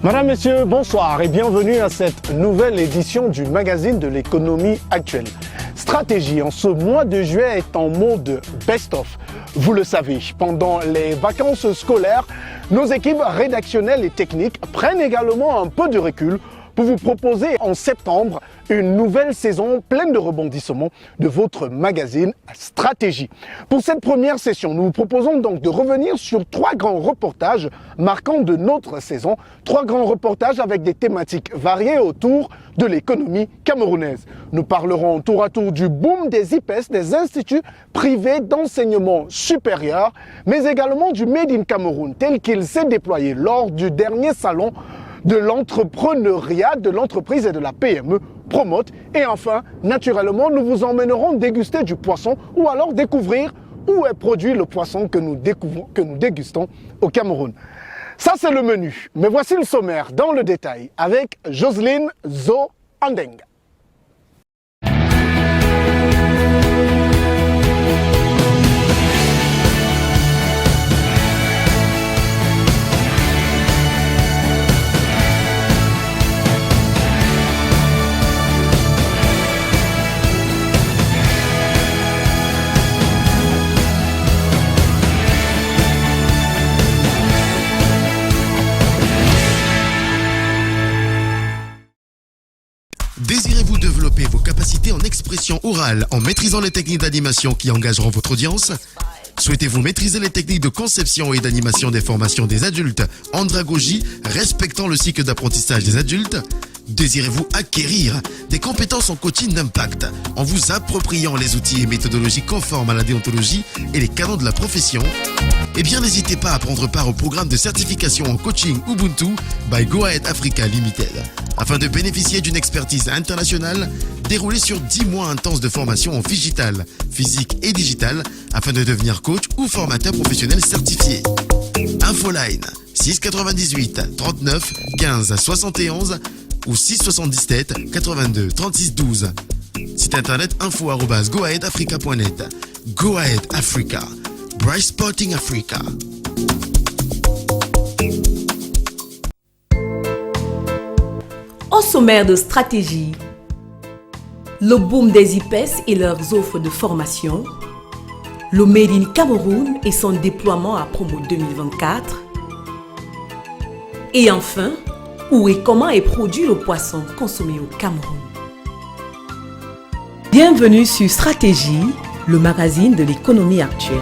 Madame, Messieurs, bonsoir et bienvenue à cette nouvelle édition du magazine de l'économie actuelle. Stratégie en ce mois de juillet est en mode best-of. Vous le savez, pendant les vacances scolaires, nos équipes rédactionnelles et techniques prennent également un peu de recul pour vous proposer en septembre une nouvelle saison pleine de rebondissements de votre magazine Stratégie. Pour cette première session, nous vous proposons donc de revenir sur 3 grands reportages marquants de notre saison. 3 grands reportages avec des thématiques variées autour de l'économie camerounaise. Nous parlerons tour à tour du boom des IPES, des instituts privés d'enseignement supérieur, mais également du Made in Cameroun tel qu'il s'est déployé lors du dernier salon de l'entrepreneuriat, de l'entreprise et de la PME Promote. Et enfin, naturellement, nous vous emmènerons déguster du poisson ou alors découvrir où est produit le poisson que nous dégustons au Cameroun. Ça, c'est le menu. Mais voici le sommaire dans le détail avec Jocelyne Zo Andeng. Désirez-vous développer vos capacités en expression orale en maîtrisant les techniques d'animation qui engageront votre audience? Souhaitez-vous maîtriser les techniques de conception et d'animation des formations des adultes en andragogie, respectant le cycle d'apprentissage des adultes? Désirez-vous acquérir des compétences en coaching d'impact en vous appropriant les outils et méthodologies conformes à la déontologie et les canons de la profession? Eh bien, n'hésitez pas à prendre part au programme de certification en coaching Ubuntu by Go Ahead Africa Limited, afin de bénéficier d'une expertise internationale déroulée sur 10 mois intenses de formation en digital, physique et digital, afin de devenir coach ou formateur professionnel certifié. Infoline 698 39 15 71 ou 677 82 36 12. Site internet info@goaheadafrica.net. Go Ahead Africa. Bright Sporting Africa. Au sommaire de Stratégie, le boom des IPES et leurs offres de formation, le Made in Cameroun et son déploiement à Promo 2024, et enfin, où et comment est produit le poisson consommé au Cameroun. Bienvenue sur Stratégie, le magazine de l'économie actuelle.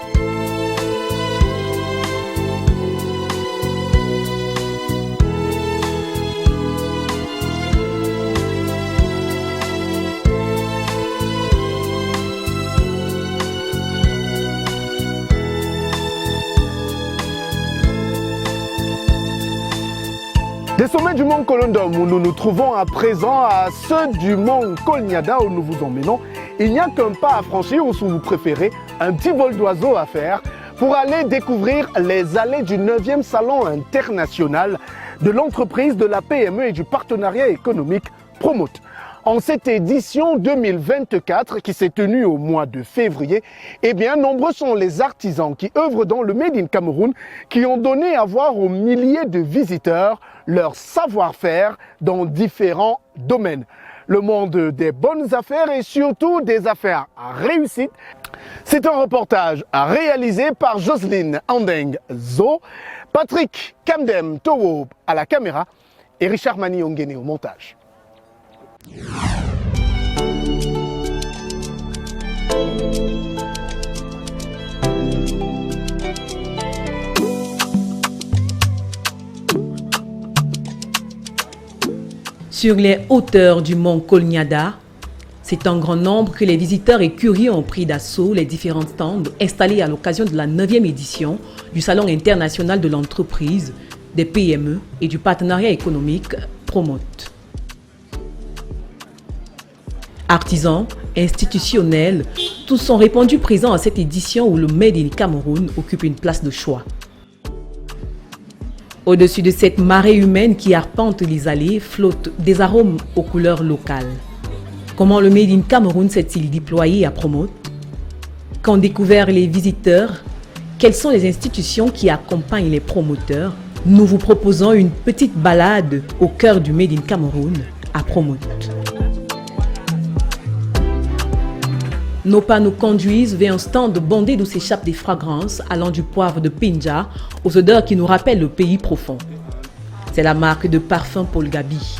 Des sommets du mont Kolondom où nous nous trouvons à présent à ceux du mont Kolnyada où nous vous emmenons, il n'y a qu'un pas à franchir ou si vous préférez un petit vol d'oiseau à faire pour aller découvrir les allées du 9e salon international de l'entreprise, de la PME et du partenariat économique Promote. En cette édition 2024 qui s'est tenue au mois de février, eh bien, nombreux sont les artisans qui œuvrent dans le Made in Cameroun qui ont donné à voir aux milliers de visiteurs leur savoir-faire dans différents domaines. Le monde des bonnes affaires et surtout des affaires à réussite. C'est un reportage réalisé par Jocelyne Andeng Zo, Patrick Kamdem Towo à la caméra et Richard Mani Ongene au montage. Sur les hauteurs du mont Kolnyada, c'est en grand nombre que les visiteurs et curieux ont pris d'assaut les différents stands installés à l'occasion de la 9e édition du Salon international de l'entreprise, des PME et du partenariat économique Promote. Artisans, institutionnels, tous sont répandus présents à cette édition où le Made in Cameroun occupe une place de choix. Au-dessus de cette marée humaine qui arpente les allées, flottent des arômes aux couleurs locales. Comment le Made in Cameroun s'est-il déployé à Promote? Qu'ont découvert les visiteurs? Quelles sont les institutions qui accompagnent les promoteurs? nous vous proposons une petite balade au cœur du Made in Cameroun à Promote. Nos pas nous conduisent vers un stand bondé d'où s'échappent des fragrances allant du poivre de Pinja aux odeurs qui nous rappellent le pays profond. C'est la marque de parfum Paul Gaby.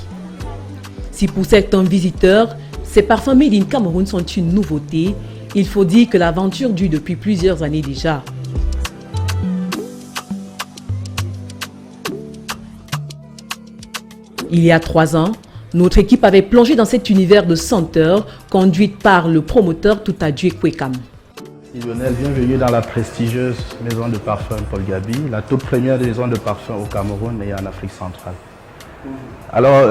Si pour certains visiteurs, ces parfums Made in Cameroun sont une nouveauté, il faut dire que l'aventure dure depuis plusieurs années déjà. Il y a 3 ans, notre équipe avait plongé dans cet univers de senteurs conduite par le promoteur Toutadjue Kwekam. Lionel, bienvenue dans la prestigieuse maison de parfum Paul Gaby, la toute première maison de parfum au Cameroun et en Afrique centrale. Alors,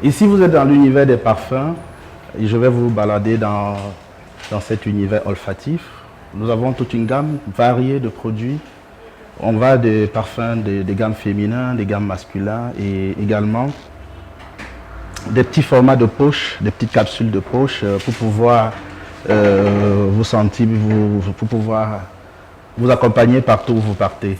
ici vous êtes dans l'univers des parfums et je vais vous balader dans cet univers olfactif. Nous avons toute une gamme variée de produits. On va des parfums des gammes féminins, des gammes masculins et également des petits formats de poche, des petites capsules de poche pour pouvoir vous sentir, pour pouvoir vous accompagner partout où vous partez.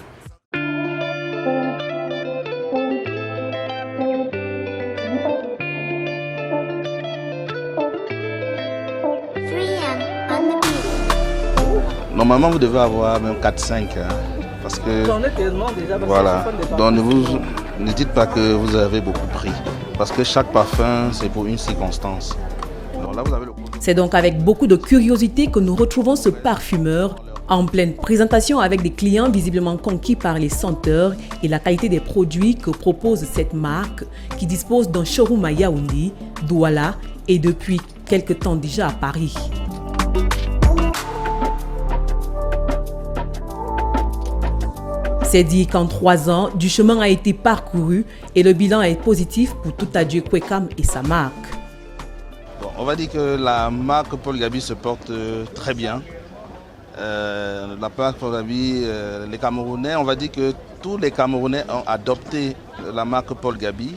Normalement, vous devez avoir même 4-5. Parce que, voilà, donc ne dites pas que vous avez beaucoup pris. Parce que chaque parfum, c'est pour une circonstance. Donc là, vous avez C'est donc avec beaucoup de curiosité que nous retrouvons ce parfumeur en pleine présentation avec des clients visiblement conquis par les senteurs et la qualité des produits que propose cette marque qui dispose d'un showroom à Yaoundé, Douala et depuis quelque temps déjà à Paris. C'est dit qu'en 3 ans, du chemin a été parcouru et le bilan est positif pour Toutadjue Kwekam et sa marque. Bon, on va dire que la marque Paul Gaby se porte très bien. La marque Paul Gaby, les Camerounais, on va dire que tous les Camerounais ont adopté la marque Paul Gaby.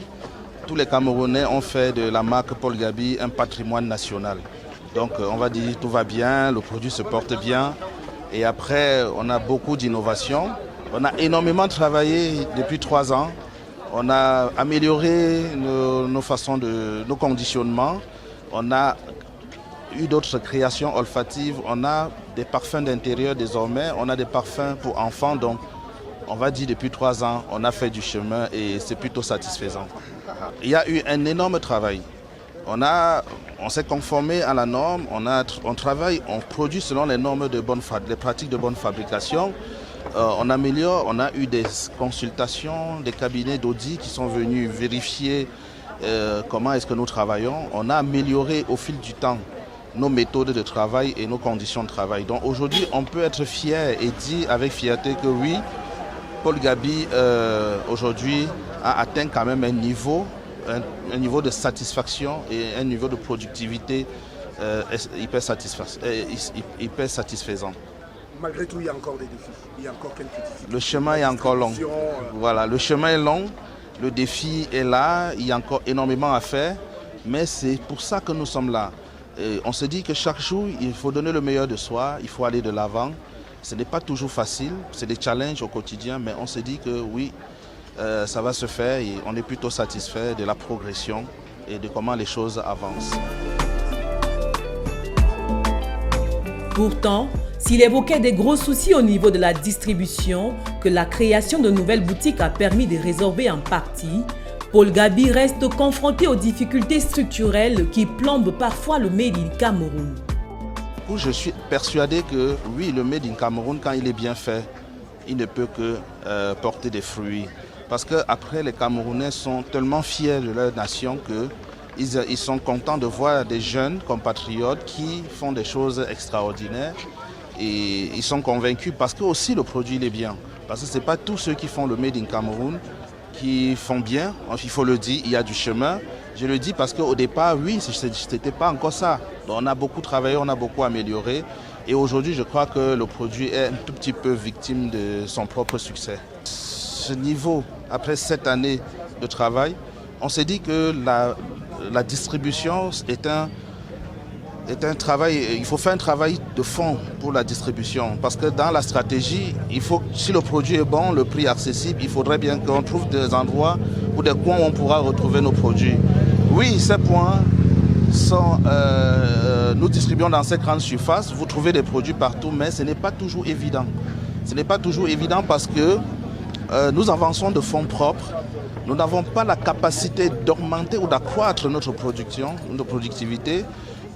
Tous les Camerounais ont fait de la marque Paul Gaby un patrimoine national. Donc on va dire tout va bien, le produit se porte bien. Et après, on a beaucoup d'innovations. On a énormément travaillé depuis 3 ans. On a amélioré nos façons nos conditionnements. On a eu d'autres créations olfatives. On a des parfums d'intérieur désormais. On a des parfums pour enfants. Donc, on va dire depuis 3 ans, on a fait du chemin et c'est plutôt satisfaisant. Il y a eu un énorme travail. On s'est conformé à la norme. On travaille, on produit selon les normes les pratiques de bonne fabrication. On améliore, on a eu des consultations, des cabinets d'audit qui sont venus vérifier comment est-ce que nous travaillons. On a amélioré au fil du temps nos méthodes de travail et nos conditions de travail. Donc aujourd'hui, on peut être fier et dire avec fierté que oui, Paul Gaby aujourd'hui a atteint quand même un niveau de satisfaction et un niveau de productivité hyper satisfaisant. Malgré tout, il y a encore des défis. Il y a encore quelques difficultés. Le chemin est encore long. Voilà, le chemin est long, le défi est là, il y a encore énormément à faire, mais c'est pour ça que nous sommes là. Et on se dit que chaque jour, il faut donner le meilleur de soi, il faut aller de l'avant. Ce n'est pas toujours facile, c'est des challenges au quotidien, mais on se dit que oui, ça va se faire et on est plutôt satisfait de la progression et de comment les choses avancent. Pourtant, s'il évoquait des gros soucis au niveau de la distribution que la création de nouvelles boutiques a permis de résorber en partie, Paul Gaby reste confronté aux difficultés structurelles qui plombent parfois le Made in Cameroun. Je suis persuadé que oui, le Made in Cameroun, quand il est bien fait, il ne peut que porter des fruits. Parce qu'après, les Camerounais sont tellement fiers de leur nation qu'ils sont contents de voir des jeunes compatriotes qui font des choses extraordinaires. Et ils sont convaincus parce que aussi le produit il est bien. Parce que ce n'est pas tous ceux qui font le Made in Cameroun qui font bien. Il faut le dire, il y a du chemin. Je le dis parce qu'au départ, oui, ce n'était pas encore ça. Donc on a beaucoup travaillé, on a beaucoup amélioré. Et aujourd'hui, je crois que le produit est un tout petit peu victime de son propre succès. Ce niveau, après 7 années de travail, on s'est dit que la distribution est est un travail, il faut faire un travail de fond pour la distribution. Parce que dans la stratégie, il faut, si le produit est bon, le prix est accessible, il faudrait bien qu'on trouve des endroits ou des coins où on pourra retrouver nos produits. Oui, ces points sont, nous distribuons dans ces grandes surfaces, vous trouvez des produits partout, mais ce n'est pas toujours évident. Ce n'est pas toujours évident parce que nous avançons de fonds propres. Nous n'avons pas la capacité d'augmenter ou d'accroître notre production, notre productivité.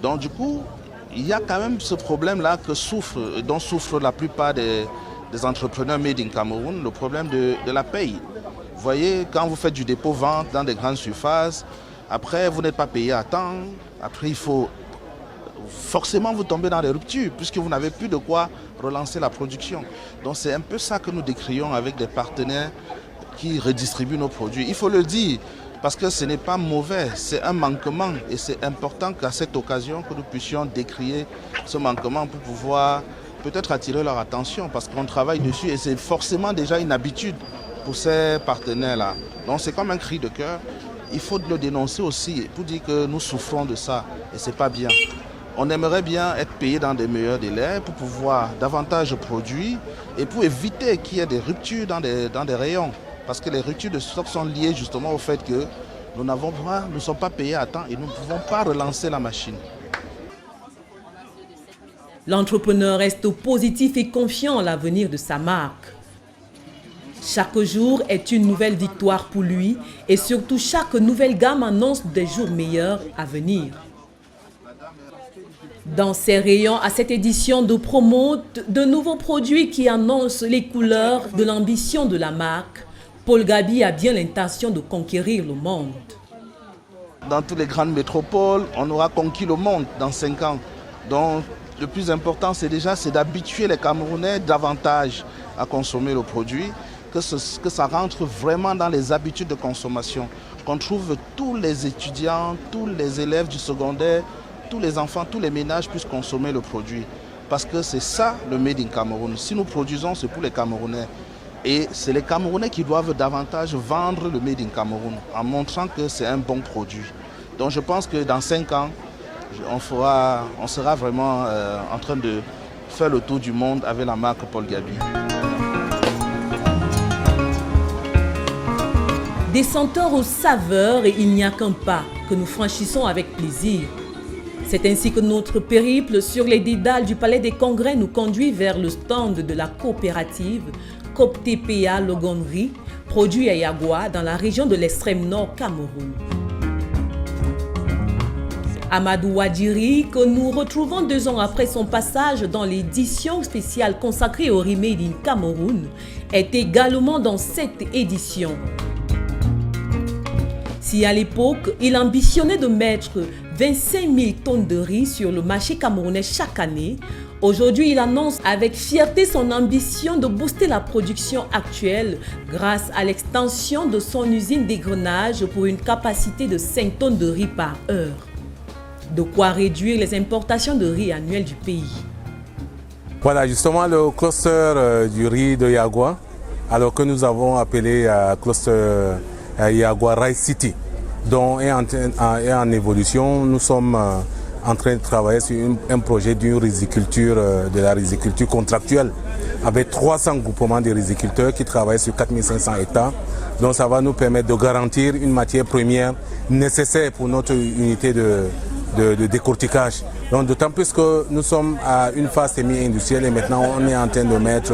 Donc du coup, il y a quand même ce problème-là dont souffrent la plupart des entrepreneurs made in Cameroun, le problème de la paye. Vous voyez, quand vous faites du dépôt-vente dans des grandes surfaces, après vous n'êtes pas payé à temps, après il faut forcément vous tomber dans des ruptures puisque vous n'avez plus de quoi relancer la production. Donc c'est un peu ça que nous décrions avec des partenaires qui redistribuent nos produits. Il faut le dire parce que ce n'est pas mauvais, c'est un manquement et c'est important qu'à cette occasion que nous puissions décrier ce manquement pour pouvoir peut-être attirer leur attention parce qu'on travaille dessus et c'est forcément déjà une habitude pour ces partenaires-là. Donc c'est comme un cri de cœur. Il faut le dénoncer aussi pour dire que nous souffrons de ça et c'est pas bien. On aimerait bien être payé dans des meilleurs délais pour pouvoir davantage produire et pour éviter qu'il y ait des ruptures dans des rayons. Parce que les ruptures de stock sont liées justement au fait que nous ne sommes pas payés à temps et nous ne pouvons pas relancer la machine. L'entrepreneur reste positif et confiant en l'avenir de sa marque. Chaque jour est une nouvelle victoire pour lui et surtout chaque nouvelle gamme annonce des jours meilleurs à venir. Dans ses rayons à cette édition de promo, de nouveaux produits qui annoncent les couleurs de l'ambition de la marque, Paul Gabi a bien l'intention de conquérir le monde. Dans toutes les grandes métropoles, on aura conquis le monde dans 5 ans. Donc le plus important, c'est d'habituer les Camerounais davantage à consommer le produit, que ça rentre vraiment dans les habitudes de consommation, qu'on trouve tous les étudiants, tous les élèves du secondaire, tous les enfants, tous les ménages puissent consommer le produit. Parce que c'est ça le Made in Cameroun. Si nous produisons, c'est pour les Camerounais. Et c'est les Camerounais qui doivent davantage vendre le Made in Cameroun en montrant que c'est un bon produit. Donc je pense que dans 5 ans, on sera vraiment en train de faire le tour du monde avec la marque Paul Gabi. Des senteurs aux saveurs et il n'y a qu'un pas que nous franchissons avec plaisir. C'est ainsi que notre périple sur les dédales du Palais des Congrès nous conduit vers le stand de la coopérative COP-TPA Logonnerie, produit à Yagua dans la région de l'extrême nord Cameroun. Amadou Wadjiri, que nous retrouvons 2 ans après son passage dans l'édition spéciale consacrée au riz made in Cameroun, est également dans cette édition. Si à l'époque, il ambitionnait de mettre 25 000 tonnes de riz sur le marché camerounais chaque année, aujourd'hui il annonce avec fierté son ambition de booster la production actuelle grâce à l'extension de son usine d'égrenage pour une capacité de 5 tonnes de riz par heure. De quoi réduire les importations de riz annuelles du pays. Voilà justement le cluster du riz de Yagua, alors que nous avons appelé cluster Yagua Rice City, dont est en évolution. Nous sommes en train de travailler sur un projet d'une riziculture, de la riziculture contractuelle, avec 300 groupements de riziculteurs qui travaillent sur 4500 hectares. Donc ça va nous permettre de garantir une matière première nécessaire pour notre unité de décortiquage. Donc d'autant plus que nous sommes à une phase semi-industrielle et maintenant on est en train de mettre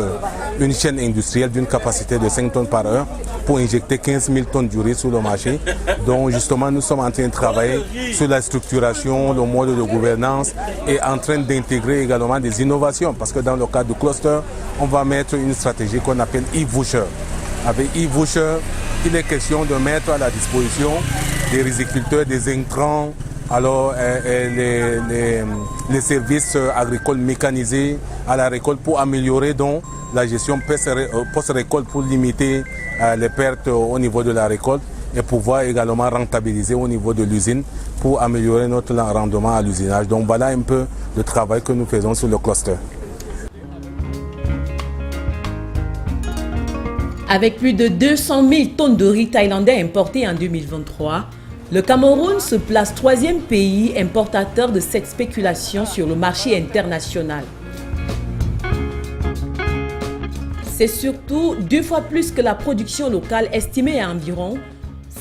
une chaîne industrielle d'une capacité de 5 tonnes par heure pour injecter 15 000 tonnes du riz sur le marché. Donc justement nous sommes en train de travailler sur la structuration, le mode de gouvernance et en train d'intégrer également des innovations parce que dans le cadre du cluster, on va mettre une stratégie qu'on appelle e-voucher. Avec e-voucher, il est question de mettre à la disposition des riziculteurs des intrants, alors les services agricoles mécanisés à la récolte pour améliorer donc la gestion post-récolte pour limiter les pertes au niveau de la récolte et pouvoir également rentabiliser au niveau de l'usine pour améliorer notre rendement à l'usinage. Donc voilà un peu le travail que nous faisons sur le cluster. Avec plus de 200 000 tonnes de riz thaïlandais importés en 2023, Le Cameroun se place 3e pays importateur de cette spéculation sur le marché international. C'est surtout 2 fois plus que la production locale estimée à environ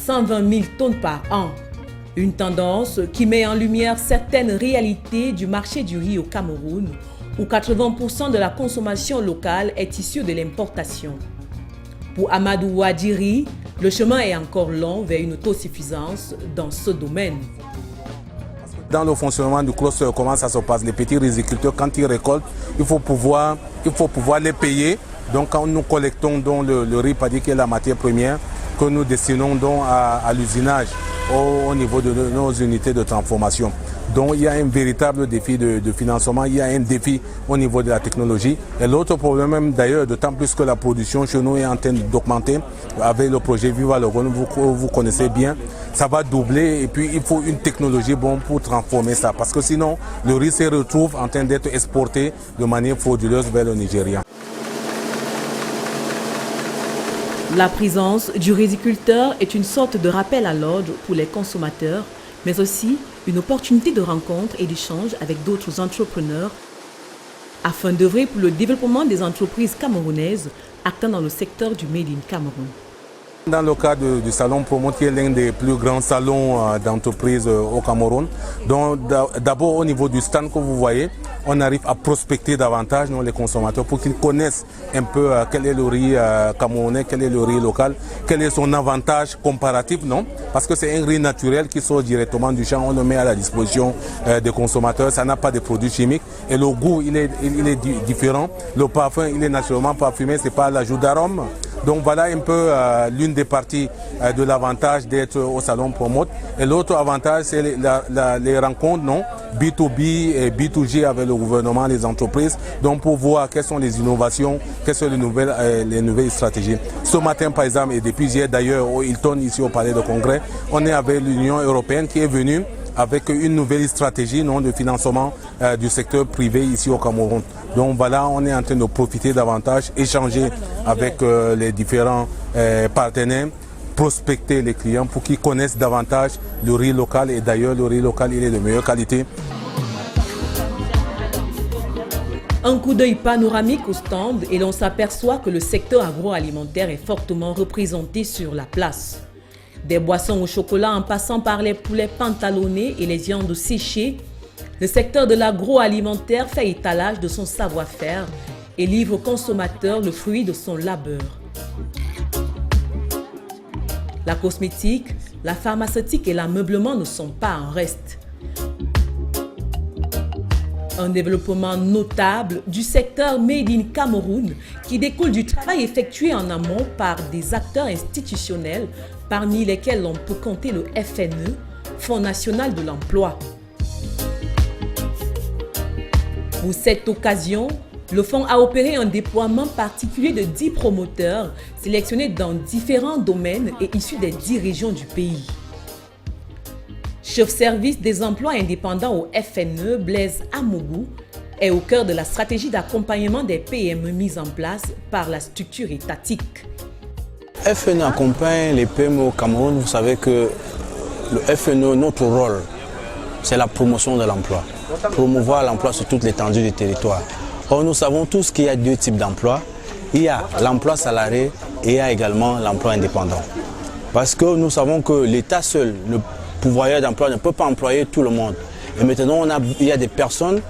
120 000 tonnes par an. Une tendance qui met en lumière certaines réalités du marché du riz au Cameroun, où 80% de la consommation locale est issue de l'importation. Pour Amadou Ouadiri, le chemin est encore long vers une autosuffisance dans ce domaine. Dans le fonctionnement du cluster, comment ça se passe? Les petits riziculteurs, quand ils récoltent, il faut pouvoir les payer. Donc quand nous collectons donc, le riz, pas dire qui est la matière première, que nous destinons donc à l'usinage au niveau de nos unités de transformation. Donc il y a un véritable défi de financement, il y a un défi au niveau de la technologie. Et l'autre problème même d'ailleurs, d'autant plus que la production chez nous est en train d'augmenter, avec le projet Viva le Rhône, vous connaissez bien, ça va doubler et puis il faut une technologie bonne pour transformer ça. Parce que sinon, le riz se retrouve en train d'être exporté de manière frauduleuse vers le Nigeria. La présence du riziculteur est une sorte de rappel à l'ordre pour les consommateurs, mais aussi une opportunité de rencontre et d'échange avec d'autres entrepreneurs afin d'œuvrer pour le développement des entreprises camerounaises actant dans le secteur du Made in Cameroun. Dans le cadre du salon Promote, qui est l'un des plus grands salons d'entreprise au Cameroun, donc d'abord au niveau du stand que vous voyez, on arrive à prospecter davantage les consommateurs pour qu'ils connaissent un peu quel est le riz camerounais, quel est le riz local, quel est son avantage comparatif, non? Parce que c'est un riz naturel qui sort directement du champ, on le met à la disposition des consommateurs, ça n'a pas de produits chimiques et le goût il est différent, le parfum il est naturellement parfumé, c'est pas l'ajout d'arôme. Donc voilà un peu l'une des parties de l'avantage d'être au salon Promote. Et l'autre avantage, c'est les rencontres B2B et B2G avec le gouvernement, les entreprises, donc pour voir quelles sont les innovations, quelles sont les nouvelles stratégies. Ce matin, par exemple, et depuis hier d'ailleurs au Hilton, ici au Palais de Congrès, on est avec l'Union européenne qui est venue avec une nouvelle stratégie de financement du secteur privé ici au Cameroun. Donc voilà, on est en train de profiter davantage, échanger avec les différents partenaires, prospecter les clients pour qu'ils connaissent davantage le riz local. Et d'ailleurs, le riz local, il est de meilleure qualité. Un coup d'œil panoramique au stand et l'on s'aperçoit que le secteur agroalimentaire est fortement représenté sur la place. Des boissons au chocolat en passant par les poulets pantalonnés et les viandes séchées, le secteur de l'agroalimentaire fait étalage de son savoir-faire et livre aux consommateurs le fruit de son labeur. La cosmétique, la pharmaceutique et l'ameublement ne sont pas en reste. Un développement notable du secteur Made in Cameroun qui découle du travail effectué en amont par des acteurs institutionnels parmi lesquels on peut compter le FNE, Fonds national de l'emploi. Pour cette occasion, le fonds a opéré un déploiement particulier de 10 promoteurs sélectionnés dans différents domaines et issus des 10 régions du pays. Chef-service des emplois indépendants au FNE, Blaise Amougou, est au cœur de la stratégie d'accompagnement des PME mise en place par la structure étatique. FNE accompagne les PME au Cameroun. Vous savez que le FNE, notre rôle, c'est la promotion de l'emploi. Promouvoir l'emploi sur toute l'étendue du territoire. Or, nous savons tous qu'il y a 2 types d'emplois. Il y a l'emploi salarié et il y a également l'emploi indépendant. Parce que nous savons que l'État seul, le pourvoyeur d'emploi, ne peut pas employer tout le monde. Et maintenant, il y a des personnes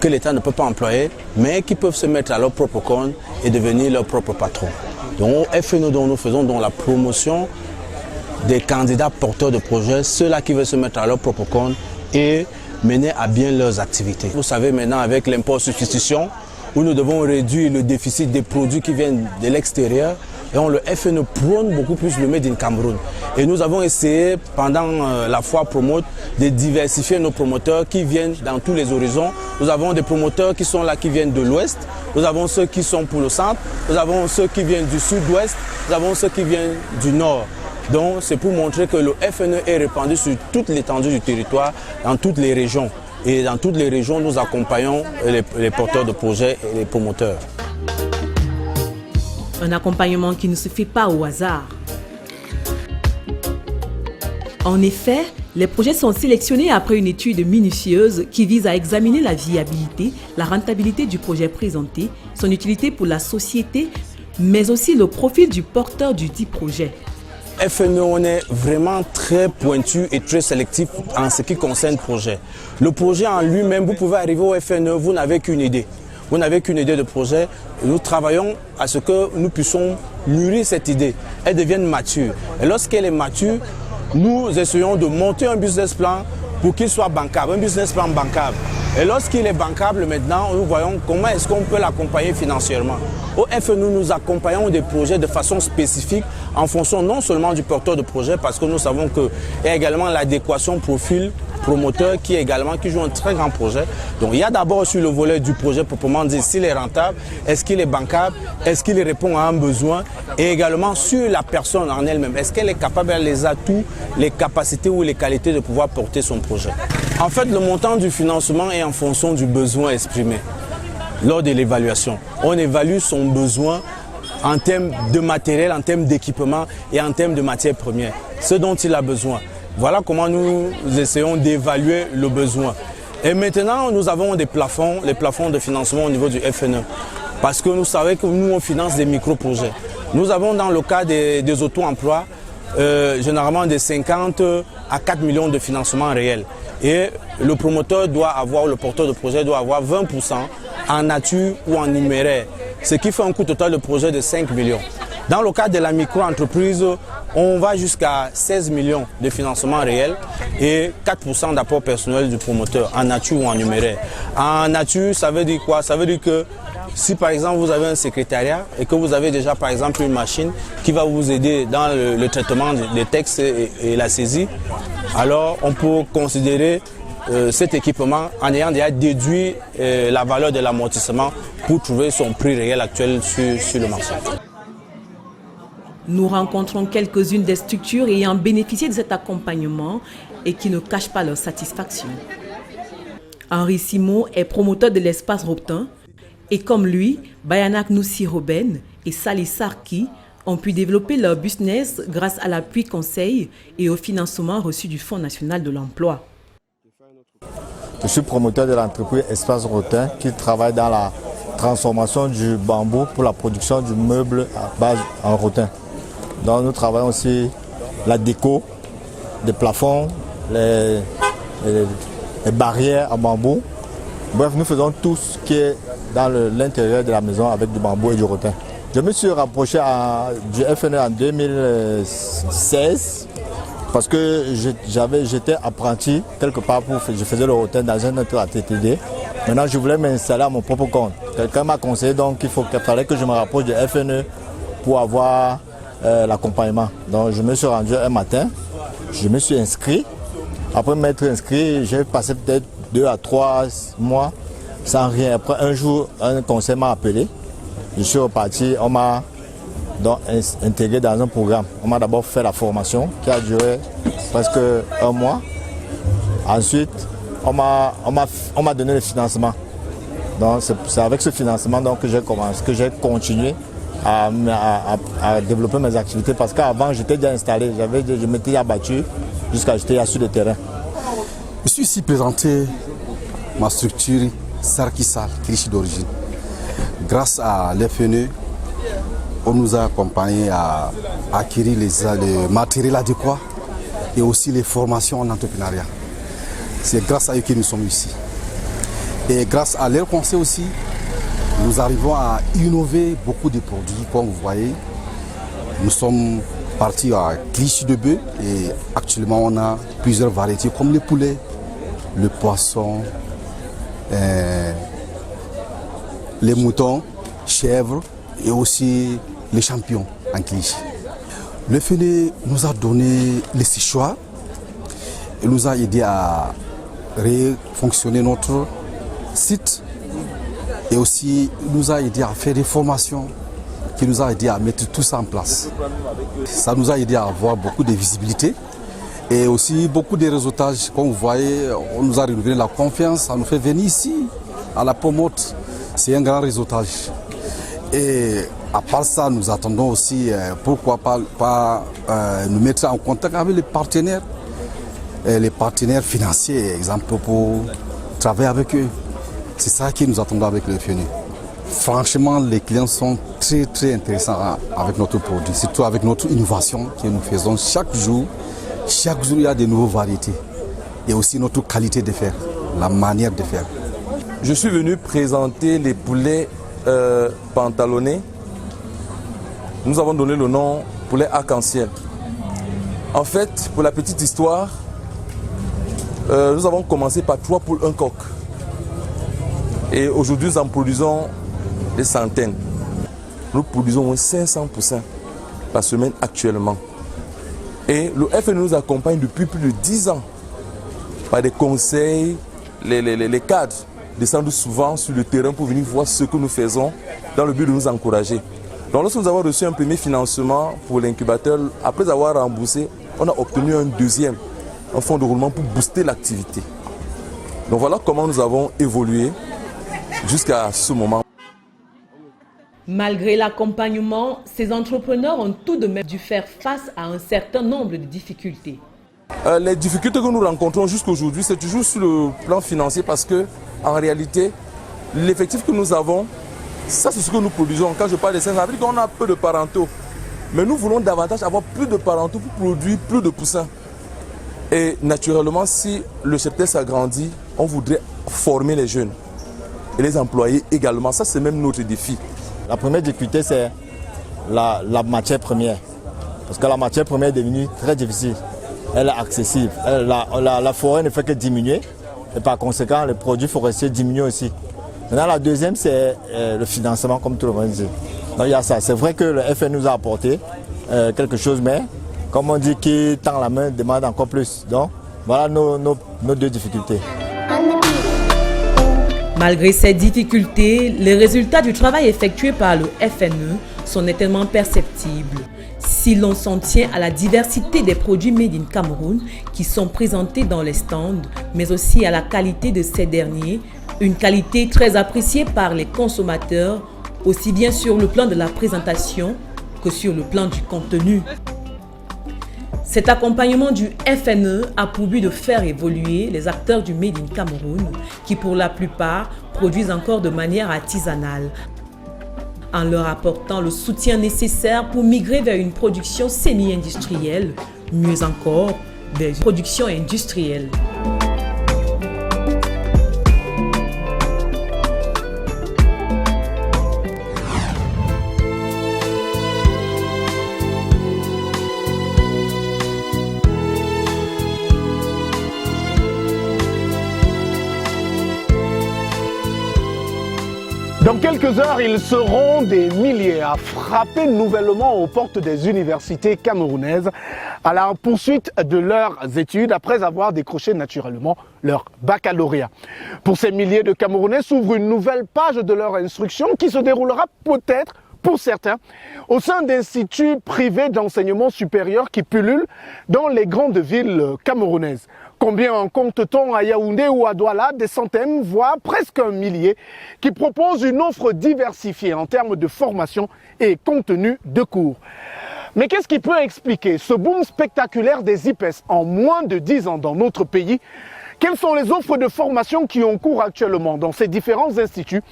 que l'État ne peut pas employer, mais qui peuvent se mettre à leur propre compte et devenir leur propre patron. Donc, au FNE, nous faisons donc la promotion des candidats porteurs de projets, ceux-là qui veulent se mettre à leur propre compte et mener à bien leurs activités. Vous savez maintenant, avec l'import-substitution, où nous devons réduire le déficit des produits qui viennent de l'extérieur, et le FNE prône beaucoup plus le Made in Cameroun. Et nous avons essayé, pendant la foire Promote, de diversifier nos promoteurs qui viennent dans tous les horizons. Nous avons des promoteurs qui sont là, qui viennent de l'Ouest. Nous avons ceux qui sont pour le centre. Nous avons ceux qui viennent du Sud-Ouest. Nous avons ceux qui viennent du Nord. Donc c'est pour montrer que le FNE est répandu sur toute l'étendue du territoire, dans toutes les régions. Et dans toutes les régions, nous accompagnons les porteurs de projets et les promoteurs. Un accompagnement qui ne se fait pas au hasard. En effet, les projets sont sélectionnés après une étude minutieuse qui vise à examiner la viabilité, la rentabilité du projet présenté, son utilité pour la société, mais aussi le profil du porteur du dit projet. FNE, on est vraiment très pointu et très sélectif en ce qui concerne le projet. Le projet en lui-même, vous pouvez arriver au FNE, vous n'avez qu'une idée. Vous n'avez qu'une idée de projet. Nous travaillons à ce que nous puissions mûrir cette idée. Elle devienne mature. Et lorsqu'elle est mature, nous essayons de monter un business plan pour qu'il soit bancable, un business plan bancable. Et lorsqu'il est bancable maintenant, nous voyons comment est-ce qu'on peut l'accompagner financièrement. Au FNE, nous accompagnons des projets de façon spécifique en fonction non seulement du porteur de projet, parce que nous savons qu'il y a également l'adéquation profil promoteur qui joue un très grand projet. Donc il y a d'abord sur le volet du projet proprement dit s'il est rentable, est-ce qu'il est bancable, est-ce qu'il répond à un besoin, et également sur la personne en elle-même, est-ce qu'elle est capable, elle a les atouts, les capacités ou les qualités de pouvoir porter son projet. En fait, le montant du financement est en fonction du besoin exprimé. Lors de l'évaluation, on évalue son besoin en termes de matériel, en termes d'équipement et en termes de matières premières, ce dont il a besoin. Voilà comment nous essayons d'évaluer le besoin. Et maintenant, nous avons des plafonds, les plafonds de financement au niveau du FNE. Parce que nous savons que nous, on finance des micro-projets. Nous avons dans le cas des auto-emplois, généralement de 50 à 4 millions de financement réel. Et le promoteur doit avoir, le porteur de projet doit avoir 20% en nature ou en numéraire. Ce qui fait un coût total de projet de 5 millions. Dans le cas de la micro-entreprise, on va jusqu'à 16 millions de financement réel et 4% d'apport personnel du promoteur en nature ou en numéraire. En nature, ça veut dire quoi? Ça veut dire que si par exemple vous avez un secrétariat et que vous avez déjà par exemple une machine qui va vous aider dans le traitement des textes et la saisie, alors on peut considérer cet équipement en ayant déjà déduit la valeur de l'amortissement pour trouver son prix réel actuel sur le marché. Nous rencontrons quelques-unes des structures ayant bénéficié de cet accompagnement et qui ne cachent pas leur satisfaction. Henri Simon est promoteur de l'espace Rotin et comme lui, Bayanak Noussi Robben et Sali Sarki ont pu développer leur business grâce à l'appui conseil et au financement reçu du Fonds national de l'emploi. Je suis promoteur de l'entreprise Espace Rotin qui travaille dans la transformation du bambou pour la production du meuble à base en rotin. Donc nous travaillons aussi la déco des plafonds, les barrières en bambou. Bref, nous faisons tout ce qui est dans l'intérieur de la maison avec du bambou et du rotin. Je me suis rapproché du FNE en 2016 parce que j'étais apprenti quelque part, je faisais le rotin dans un autre ATTD. Maintenant, je voulais m'installer à mon propre compte. Quelqu'un m'a conseillé donc qu'il fallait que je me rapproche du FNE pour avoir l'accompagnement. Donc je me suis rendu un matin, je me suis inscrit. Après m'être inscrit, j'ai passé peut-être 2 à 3 mois sans rien. Après un jour, un conseil m'a appelé. Je suis reparti, on m'a donc intégré dans un programme. On m'a d'abord fait la formation qui a duré presque 1 mois. Ensuite, on m'a donné le financement. Donc c'est avec ce financement donc, que j'ai continué à développer mes activités parce qu'avant j'étais déjà installé, je m'étais déjà battu jusqu'à j'étais sur le terrain. Je suis ici présenté ma structure Sarkisal, Krichi d'origine. Grâce à l'FNE, on nous a accompagnés à acquérir les matériels adéquats et aussi les formations en entrepreneuriat. C'est grâce à eux que nous sommes ici. Et grâce à leur conseil aussi, nous arrivons à innover beaucoup de produits. Comme vous voyez, nous sommes partis à Clichy de bœuf et actuellement on a plusieurs variétés comme le poulet, le poisson, les moutons, chèvres et aussi les champignons en Clichy. Le FNE nous a donné les choix et nous a aidé à refonctionner notre site et aussi nous a aidé à faire des formations qui nous a aidé à mettre tout ça en place. Ça nous a aidé à avoir beaucoup de visibilité et aussi beaucoup de réseautage. Comme vous voyez, on nous a renouvelé la confiance, ça nous fait venir ici à la promote. C'est un grand réseautage. Et à part ça, nous attendons aussi, pourquoi pas nous mettre en contact avec les partenaires les partenaires financiers, exemple, pour travailler avec eux. C'est ça que nous attendons avec le FNU. Franchement, les clients sont très intéressants avec notre produit, surtout avec notre innovation que nous faisons chaque jour. Chaque jour, il y a de nouvelles variétés. Et aussi notre qualité de faire, la manière de faire. Je suis venu présenter les poulets pantalonnés. Nous avons donné le nom poulet arc-en-ciel. En fait, pour la petite histoire, nous avons commencé par 3 poules, 1 coq. Et aujourd'hui, nous en produisons des centaines. Nous produisons moins 500% par semaine actuellement. Et le FNU nous accompagne depuis plus de 10 ans par des conseils. Les cadres descendent souvent sur le terrain pour venir voir ce que nous faisons dans le but de nous encourager. Donc lorsque nous avons reçu un premier financement pour l'incubateur, après avoir remboursé, on a obtenu un deuxième, un fonds de roulement pour booster l'activité. Donc voilà comment nous avons évolué jusqu'à ce moment. Malgré l'accompagnement, ces entrepreneurs ont tout de même dû faire face à un certain nombre de difficultés. Les difficultés que nous rencontrons jusqu'aujourd'hui, c'est toujours sur le plan financier parce que, en réalité, l'effectif que nous avons, ça c'est ce que nous produisons. Quand je parle de 500, ça veut dire qu'on a peu de parentaux. Mais nous voulons davantage avoir plus de parentaux pour produire plus de poussins. Et naturellement, si le cheptel s'agrandit, on voudrait former les jeunes et les employer également. Ça, c'est même notre défi. La première difficulté, c'est la matière première. Parce que la matière première est devenue très difficile. Elle est accessible. La forêt ne fait que diminuer. Et par conséquent, les produits forestiers diminuent aussi. Maintenant, la deuxième, c'est le financement, comme tout le monde dit. Donc, il y a ça. C'est vrai que le FN nous a apporté quelque chose, mais comme on dit, qui tend la main demande encore plus. Donc, voilà nos 2 difficultés. Malgré ces difficultés, les résultats du travail effectué par le FNE sont nettement perceptibles. Si l'on s'en tient à la diversité des produits made in Cameroun qui sont présentés dans les stands, mais aussi à la qualité de ces derniers, une qualité très appréciée par les consommateurs, aussi bien sur le plan de la présentation que sur le plan du contenu. Cet accompagnement du FNE a pour but de faire évoluer les acteurs du Made in Cameroun qui pour la plupart produisent encore de manière artisanale en leur apportant le soutien nécessaire pour migrer vers une production semi-industrielle, mieux encore, vers une production industrielle. Dans quelques heures, ils seront des milliers à frapper nouvellement aux portes des universités camerounaises à la poursuite de leurs études après avoir décroché naturellement leur baccalauréat. Pour ces milliers de Camerounais s'ouvre une nouvelle page de leur instruction qui se déroulera peut-être pour certains, au sein d'instituts privés d'enseignement supérieur qui pullulent dans les grandes villes camerounaises. Combien en compte-t-on à Yaoundé ou à Douala? Des centaines, voire presque un millier, qui proposent une offre diversifiée en termes de formation et contenu de cours. Mais qu'est-ce qui peut expliquer ce boom spectaculaire des IPES en moins de 10 ans dans notre pays? Quelles sont les offres de formation qui ont cours actuellement dans ces différents instituts?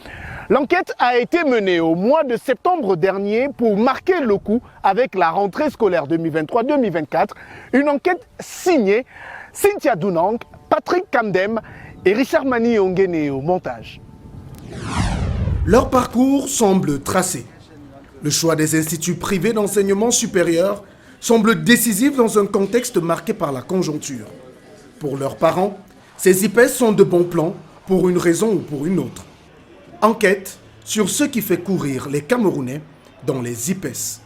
L'enquête a été menée au mois de septembre dernier pour marquer le coup avec la rentrée scolaire 2023-2024. Une enquête signée Cynthia Dunang, Patrick Kamdem et Richard Mani Ongene au montage. Leur parcours semble tracé. Le choix des instituts privés d'enseignement supérieur semble décisif dans un contexte marqué par la conjoncture. Pour leurs parents, ces IPES sont de bons plans pour une raison ou pour une autre. Enquête sur ce qui fait courir les Camerounais dans les IPES.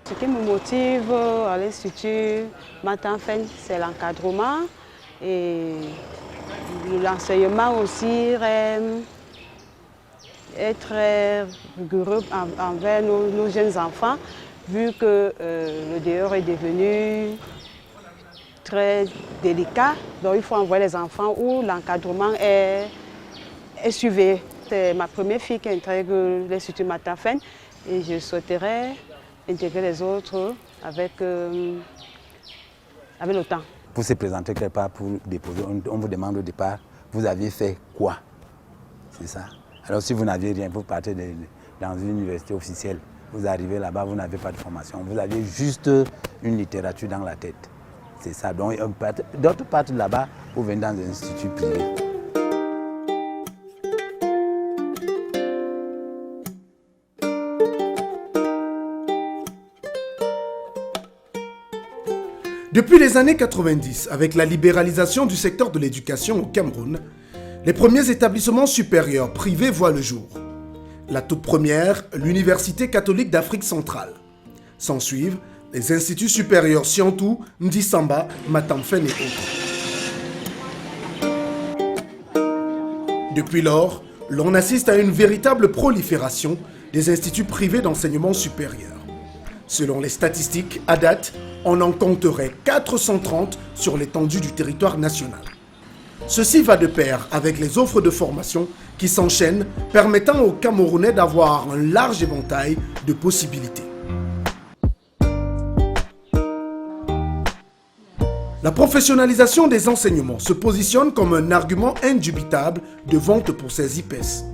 Ce qui me motive à l'Institut Matanfen, c'est l'encadrement et l'enseignement aussi est très rigoureux envers nos jeunes enfants, vu que le dehors est devenu très délicat. Donc il faut envoyer les enfants où l'encadrement est suivi. C'est ma première fille qui intègre l'Institut Matanfen et je souhaiterais intégrer les autres avec le temps. pour se présenter quelque part, pour déposer. On vous demande au départ, vous aviez fait quoi? C'est ça. Alors si vous n'aviez rien, vous partez dans une université officielle. Vous arrivez là-bas, vous n'avez pas de formation. Vous avez juste une littérature dans la tête. C'est ça. Donc d'autres partent là-bas pour venir dans un institut privé. Depuis les années 90, avec la libéralisation du secteur de l'éducation au Cameroun, les premiers établissements supérieurs privés voient le jour. La toute première, l'Université catholique d'Afrique centrale. S'en suivent les instituts supérieurs Siantou, Ndisamba, Matamfen et autres. Depuis lors, l'on assiste à une véritable prolifération des instituts privés d'enseignement supérieur. Selon les statistiques, à date, on en compterait 430 sur l'étendue du territoire national. Ceci va de pair avec les offres de formation qui s'enchaînent, permettant aux Camerounais d'avoir un large éventail de possibilités. La professionnalisation des enseignements se positionne comme un argument indubitable de vente pour ces IPES.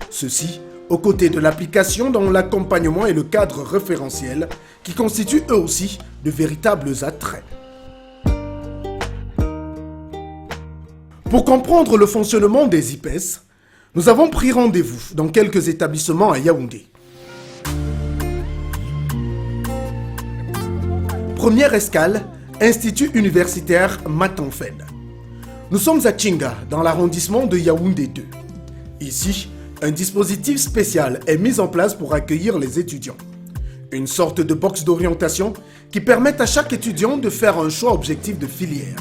Ceci aux côtés de l'application dans l'accompagnement et le cadre référentiel qui constituent eux aussi de véritables attraits. Pour comprendre le fonctionnement des IPES, nous avons pris rendez-vous dans quelques établissements à Yaoundé. Première escale, Institut universitaire Matamfen. Nous sommes à Tchinga, dans l'arrondissement de Yaoundé 2. Ici, un dispositif spécial est mis en place pour accueillir les étudiants. Une sorte de box d'orientation qui permet à chaque étudiant de faire un choix objectif de filière.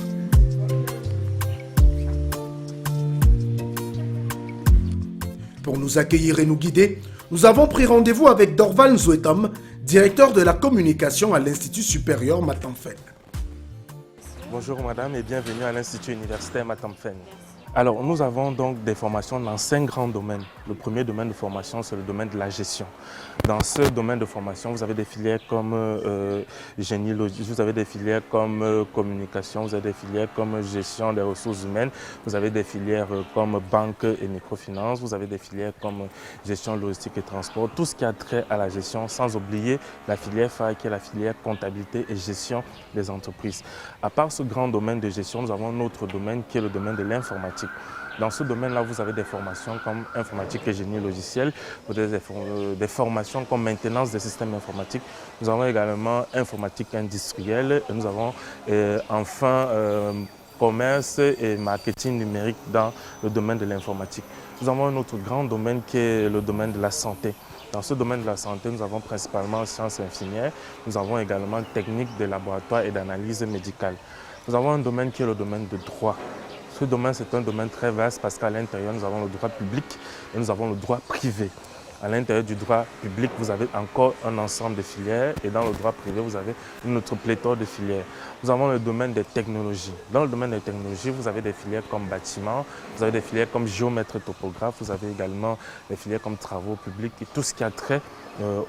Pour nous accueillir et nous guider, nous avons pris rendez-vous avec Dorval Nzouetom, directeur de la communication à l'Institut supérieur Matamfen. Bonjour madame et bienvenue à l'Institut universitaire Matamfen. Alors nous avons donc des formations dans 5 grands domaines. Le premier domaine de formation, c'est le domaine de la gestion. Dans ce domaine de formation, vous avez des filières comme génie logique, vous avez des filières comme communication, vous avez des filières comme gestion des ressources humaines, vous avez des filières comme banque et microfinance, vous avez des filières comme gestion logistique et transport, tout ce qui a trait à la gestion, sans oublier la filière phare qui est la filière comptabilité et gestion des entreprises. À part ce grand domaine de gestion, nous avons un autre domaine qui est le domaine de l'informatique. Dans ce domaine-là, vous avez des formations comme informatique et génie logiciel, vous avez des formations comme maintenance des systèmes informatiques. Nous avons également informatique industrielle et nous avons enfin commerce et marketing numérique dans le domaine de l'informatique. Nous avons un autre grand domaine qui est le domaine de la santé. Dans ce domaine de la santé, nous avons principalement sciences infirmières, nous avons également techniques de laboratoire et d'analyse médicale. Nous avons un domaine qui est le domaine de droit. Ce domaine, c'est un domaine très vaste parce qu'à l'intérieur, nous avons le droit public et nous avons le droit privé. À l'intérieur du droit public, vous avez encore un ensemble de filières et dans le droit privé, vous avez une autre pléthore de filières. Nous avons le domaine des technologies. Dans le domaine des technologies, vous avez des filières comme bâtiment, vous avez des filières comme géomètre topographe, vous avez également des filières comme travaux publics et tout ce qui a trait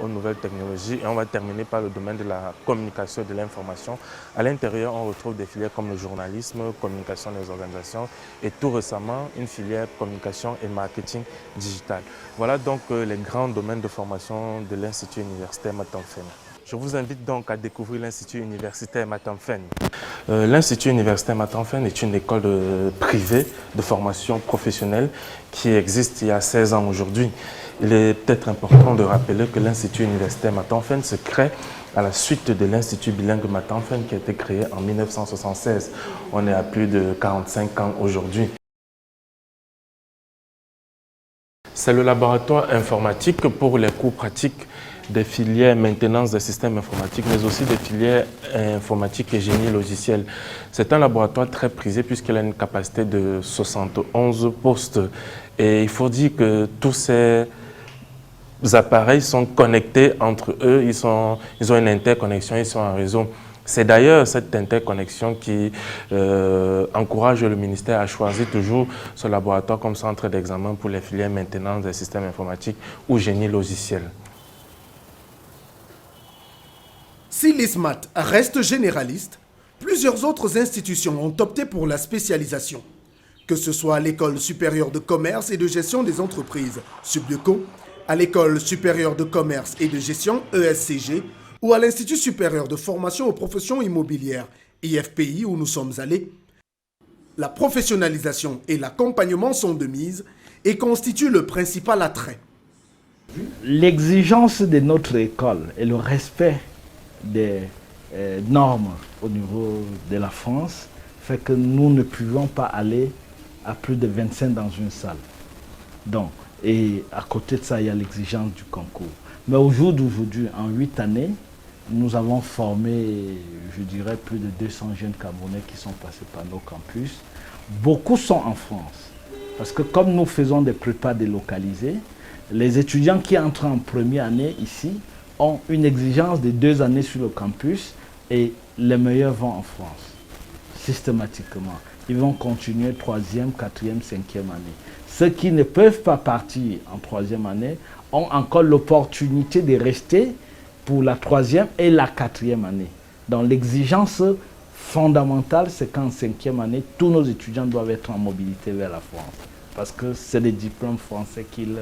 aux nouvelles technologies. Et on va terminer par le domaine de la communication et de l'information. À l'intérieur, on retrouve des filières comme le journalisme, communication des organisations et tout récemment, une filière communication et marketing digital. Voilà donc les grands domaines de formation de l'Institut universitaire Matamfen. Je vous invite donc à découvrir l'Institut universitaire Matamfen. L'Institut universitaire Matamfen est une école privée de formation professionnelle qui existe il y a 16 ans aujourd'hui. Il est peut-être important de rappeler que l'Institut universitaire Matamfen se crée à la suite de l'Institut bilingue Matamfen qui a été créé en 1976. On est à plus de 45 ans aujourd'hui. C'est le laboratoire informatique pour les cours pratiques des filières maintenance des systèmes informatiques, mais aussi des filières informatique et génie logiciel. C'est un laboratoire très prisé puisqu'il a une capacité de 71 postes. Et il faut dire que tous ces appareils sont connectés entre eux, ils ont une interconnexion, ils sont en réseau. C'est d'ailleurs cette interconnexion qui encourage le ministère à choisir toujours ce laboratoire comme centre d'examen pour les filières maintenance des systèmes informatiques ou génie logiciel. Si l'ISMAT reste généraliste, Plusieurs autres institutions ont opté pour la spécialisation. Que ce soit à l'École supérieure de commerce et de gestion des entreprises, Subdeco, à l'École supérieure de commerce et de gestion, ESCG, ou à l'Institut supérieur de formation aux professions immobilières, IFPI, où nous sommes allés, la professionnalisation et l'accompagnement sont de mise et constituent le principal attrait. L'exigence de notre école et le respect des normes au niveau de la France fait que nous ne pouvons pas aller à plus de 25 dans une salle. Donc, et à côté de ça, il y a l'exigence du concours. Mais au jour d'aujourd'hui, en 8 années, nous avons formé, je dirais, plus de 200 jeunes Camerounais qui sont passés par nos campus. Beaucoup sont en France. Parce que comme nous faisons des prépas délocalisés, les étudiants qui entrent en première année ici ont une exigence de 2 années sur le campus et les meilleurs vont en France, systématiquement. Ils vont continuer 3e, 4e, 5e année. Ceux qui ne peuvent pas partir en 3e année ont encore l'opportunité de rester pour la 3e et la 4e année. Donc l'exigence fondamentale, c'est qu'en 5e année, tous nos étudiants doivent être en mobilité vers la France. Parce que c'est des diplômes français qu'ils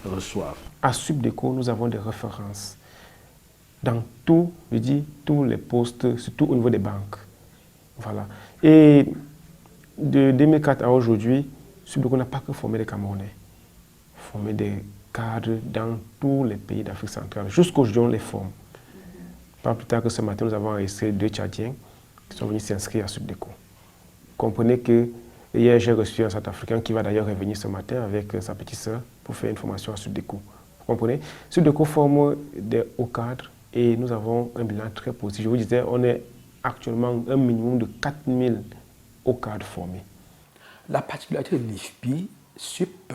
reçoivent. À Subdeco, nous avons des références dans tous les postes, surtout au niveau des banques. Voilà. Et de 2004 à aujourd'hui, Subdeco n'a pas que formé des Camerounais, formé des cadres dans tous les pays d'Afrique centrale. Jusqu'aujourd'hui, on les forme. Pas plus tard que ce matin, nous avons enregistré 2 Tchadiens qui sont venus s'inscrire à Subdeco. Comprenez que hier, j'ai reçu un Centrafricain qui va d'ailleurs revenir ce matin avec sa petite sœur pour faire une formation à Subdeco. Vous comprenez? Subdeco forme des hauts cadres et nous avons un bilan très positif. Je vous disais, on est actuellement un minimum de 4000 hauts cadres formés. La particularité de l'IFPI Sup,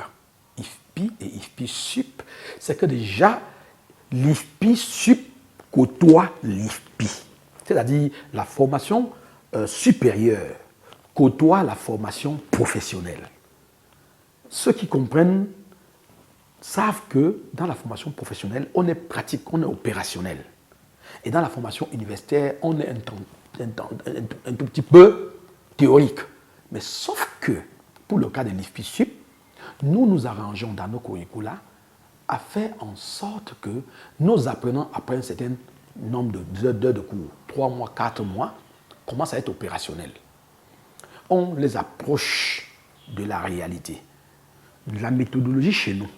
IFPI et IFPI Sup, c'est que déjà, l'IFPI Sup côtoie l'IFPI. C'est-à-dire la formation supérieure côtoie la formation professionnelle. Ceux qui comprennent savent que dans la formation professionnelle, on est pratique, on est opérationnel. Et dans la formation universitaire, on est un tout petit peu théorique. Mais sauf que, pour le cas de l'IFPI Sup, nous nous arrangeons dans nos curricula à faire en sorte que nos apprenants, après un certain nombre d'heures de cours, 3 mois, 4 mois, commencent à être opérationnels. On les approche de la réalité. La méthodologie chez nous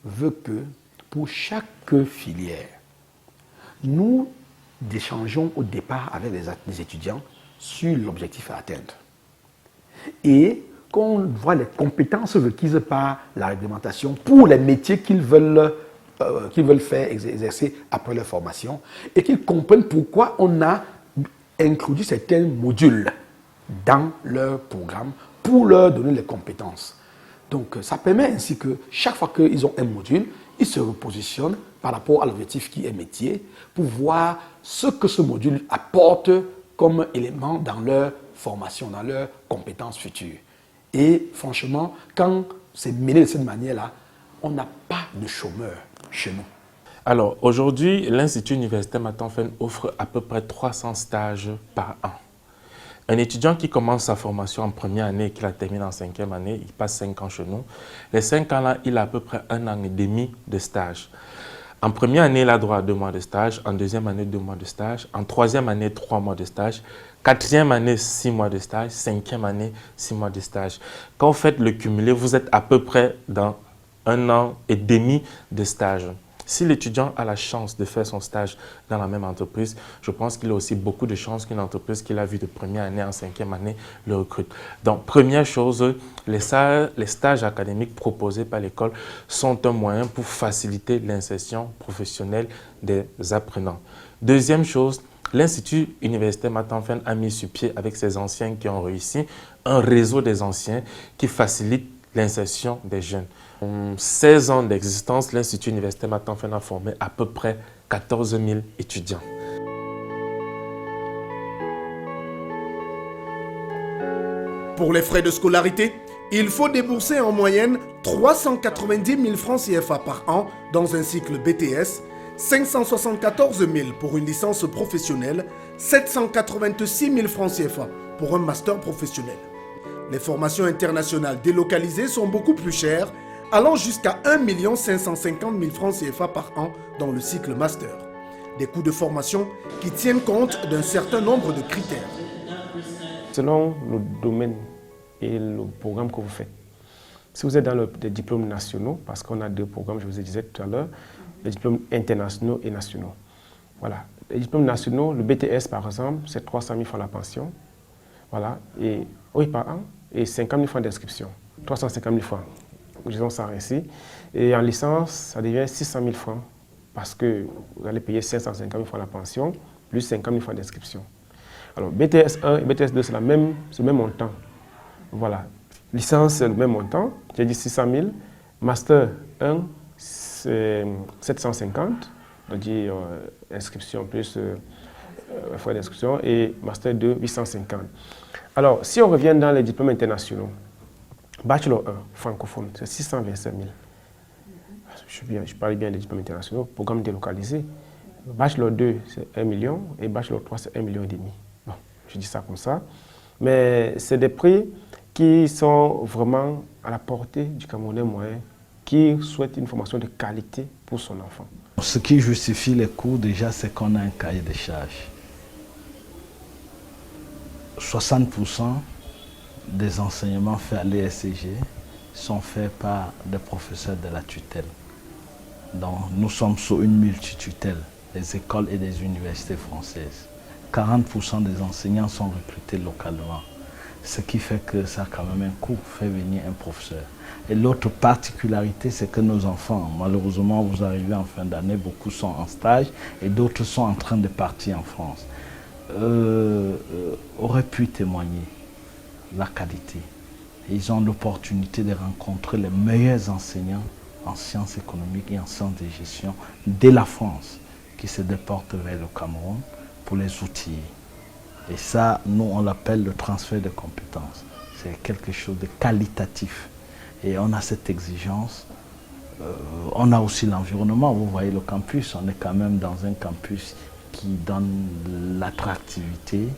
veut que pour chaque filière, nous échangeons au départ avec les étudiants sur l'objectif à atteindre. Et qu'on voit les compétences requises par la réglementation pour les métiers qu'ils veulent faire exercer après leur formation et qu'ils comprennent pourquoi on a introduit certains modules dans leur programme pour leur donner les compétences. Donc ça permet ainsi que chaque fois qu'ils ont un module, ils se repositionnent par rapport à l'objectif qui est métier pour voir ce que ce module apporte comme élément dans leur formation, dans leurs compétences futures. Et franchement, quand c'est mené de cette manière-là, on n'a pas de chômeurs chez nous. Alors aujourd'hui, l'Institut universitaire Matanfen offre à peu près 300 stages par an. Un étudiant qui commence sa formation en première année et qui la termine en 5e année, il passe 5 ans chez nous. Les 5 ans-là, il a à peu près 1 an et demi de stage. En première année, il a droit à 2 mois de stage. En deuxième année, 2 mois de stage. En troisième année, 3 mois de stage. Quatrième année, 6 mois de stage. 5e année, 6 mois de stage. Quand vous faites le cumulé, vous êtes à peu près dans 1 an et demi de stage. Si l'étudiant a la chance de faire son stage dans la même entreprise, je pense qu'il a aussi beaucoup de chances qu'une entreprise qu'il a vue de première année en 5e année le recrute. Donc, première chose, les stages académiques proposés par l'école sont un moyen pour faciliter l'insertion professionnelle des apprenants. Deuxième chose, l'Institut universitaire Matanfen a mis sur pied avec ses anciens qui ont réussi un réseau des anciens qui facilite l'insertion des jeunes. En 16 ans d'existence, l'Institut universitaire Matanfen a formé à peu près 14 000 étudiants. Pour les frais de scolarité, il faut débourser en moyenne 390 000 francs CFA par an dans un cycle BTS, 574 000 pour une licence professionnelle, 786 000 francs CFA pour un master professionnel. Les formations internationales délocalisées sont beaucoup plus chères, allant jusqu'à 1 550 000 francs CFA par an dans le cycle master. Des coûts de formation qui tiennent compte d'un certain nombre de critères. Selon le domaine et le programme que vous faites, si vous êtes dans les diplômes nationaux, parce qu'on a deux programmes, je vous ai dit tout à l'heure, les diplômes internationaux et nationaux. Voilà. Les diplômes nationaux, le BTS par exemple, c'est 300 000 francs la pension. Voilà. Et, oui, par an, et 50 000 francs d'inscription. 350 000 francs, disons ça ainsi. Et en licence, ça devient 600 000 francs, parce que vous allez payer 550 000 francs la pension, plus 50 000 francs d'inscription. Alors, BTS 1 et BTS 2, c'est le même montant. Voilà. Licence, c'est le même montant. J'ai dit 600 000. Master 1, c'est 750. C'est-à-dire inscription plus frais d'inscription. Et Master 2, 850. Alors, si on revient dans les diplômes internationaux, Bachelor 1, francophone, c'est 625 000. Je parle bien des diplômes internationaux, programme délocalisé. Bachelor 2, c'est 1 million. Et Bachelor 3, c'est 1,5 million. Bon, je dis ça comme ça. Mais c'est des prix qui sont vraiment à la portée du Camerounais moyen, qui souhaite une formation de qualité pour son enfant. Ce qui justifie les coûts, déjà, c'est qu'on a un cahier de charges. 60% des enseignements faits à l'ESCG sont faits par des professeurs de la tutelle. Donc, nous sommes sous une multitutelle, des écoles et des universités françaises. 40% des enseignants sont recrutés localement. Ce qui fait que ça a quand même un coût, fait venir un professeur. Et l'autre particularité, c'est que nos enfants, malheureusement, vous arrivez en fin d'année, beaucoup sont en stage et d'autres sont en train de partir en France. Auraient pu témoigner la qualité. Ils ont l'opportunité de rencontrer les meilleurs enseignants en sciences économiques et en sciences de gestion de la France qui se déportent vers le Cameroun pour les outiller. Et ça, nous, on l'appelle le transfert de compétences. C'est quelque chose de qualitatif. Et on a cette exigence. On a aussi l'environnement. Vous voyez le campus, on est quand même dans un campus qui donne l'attractivité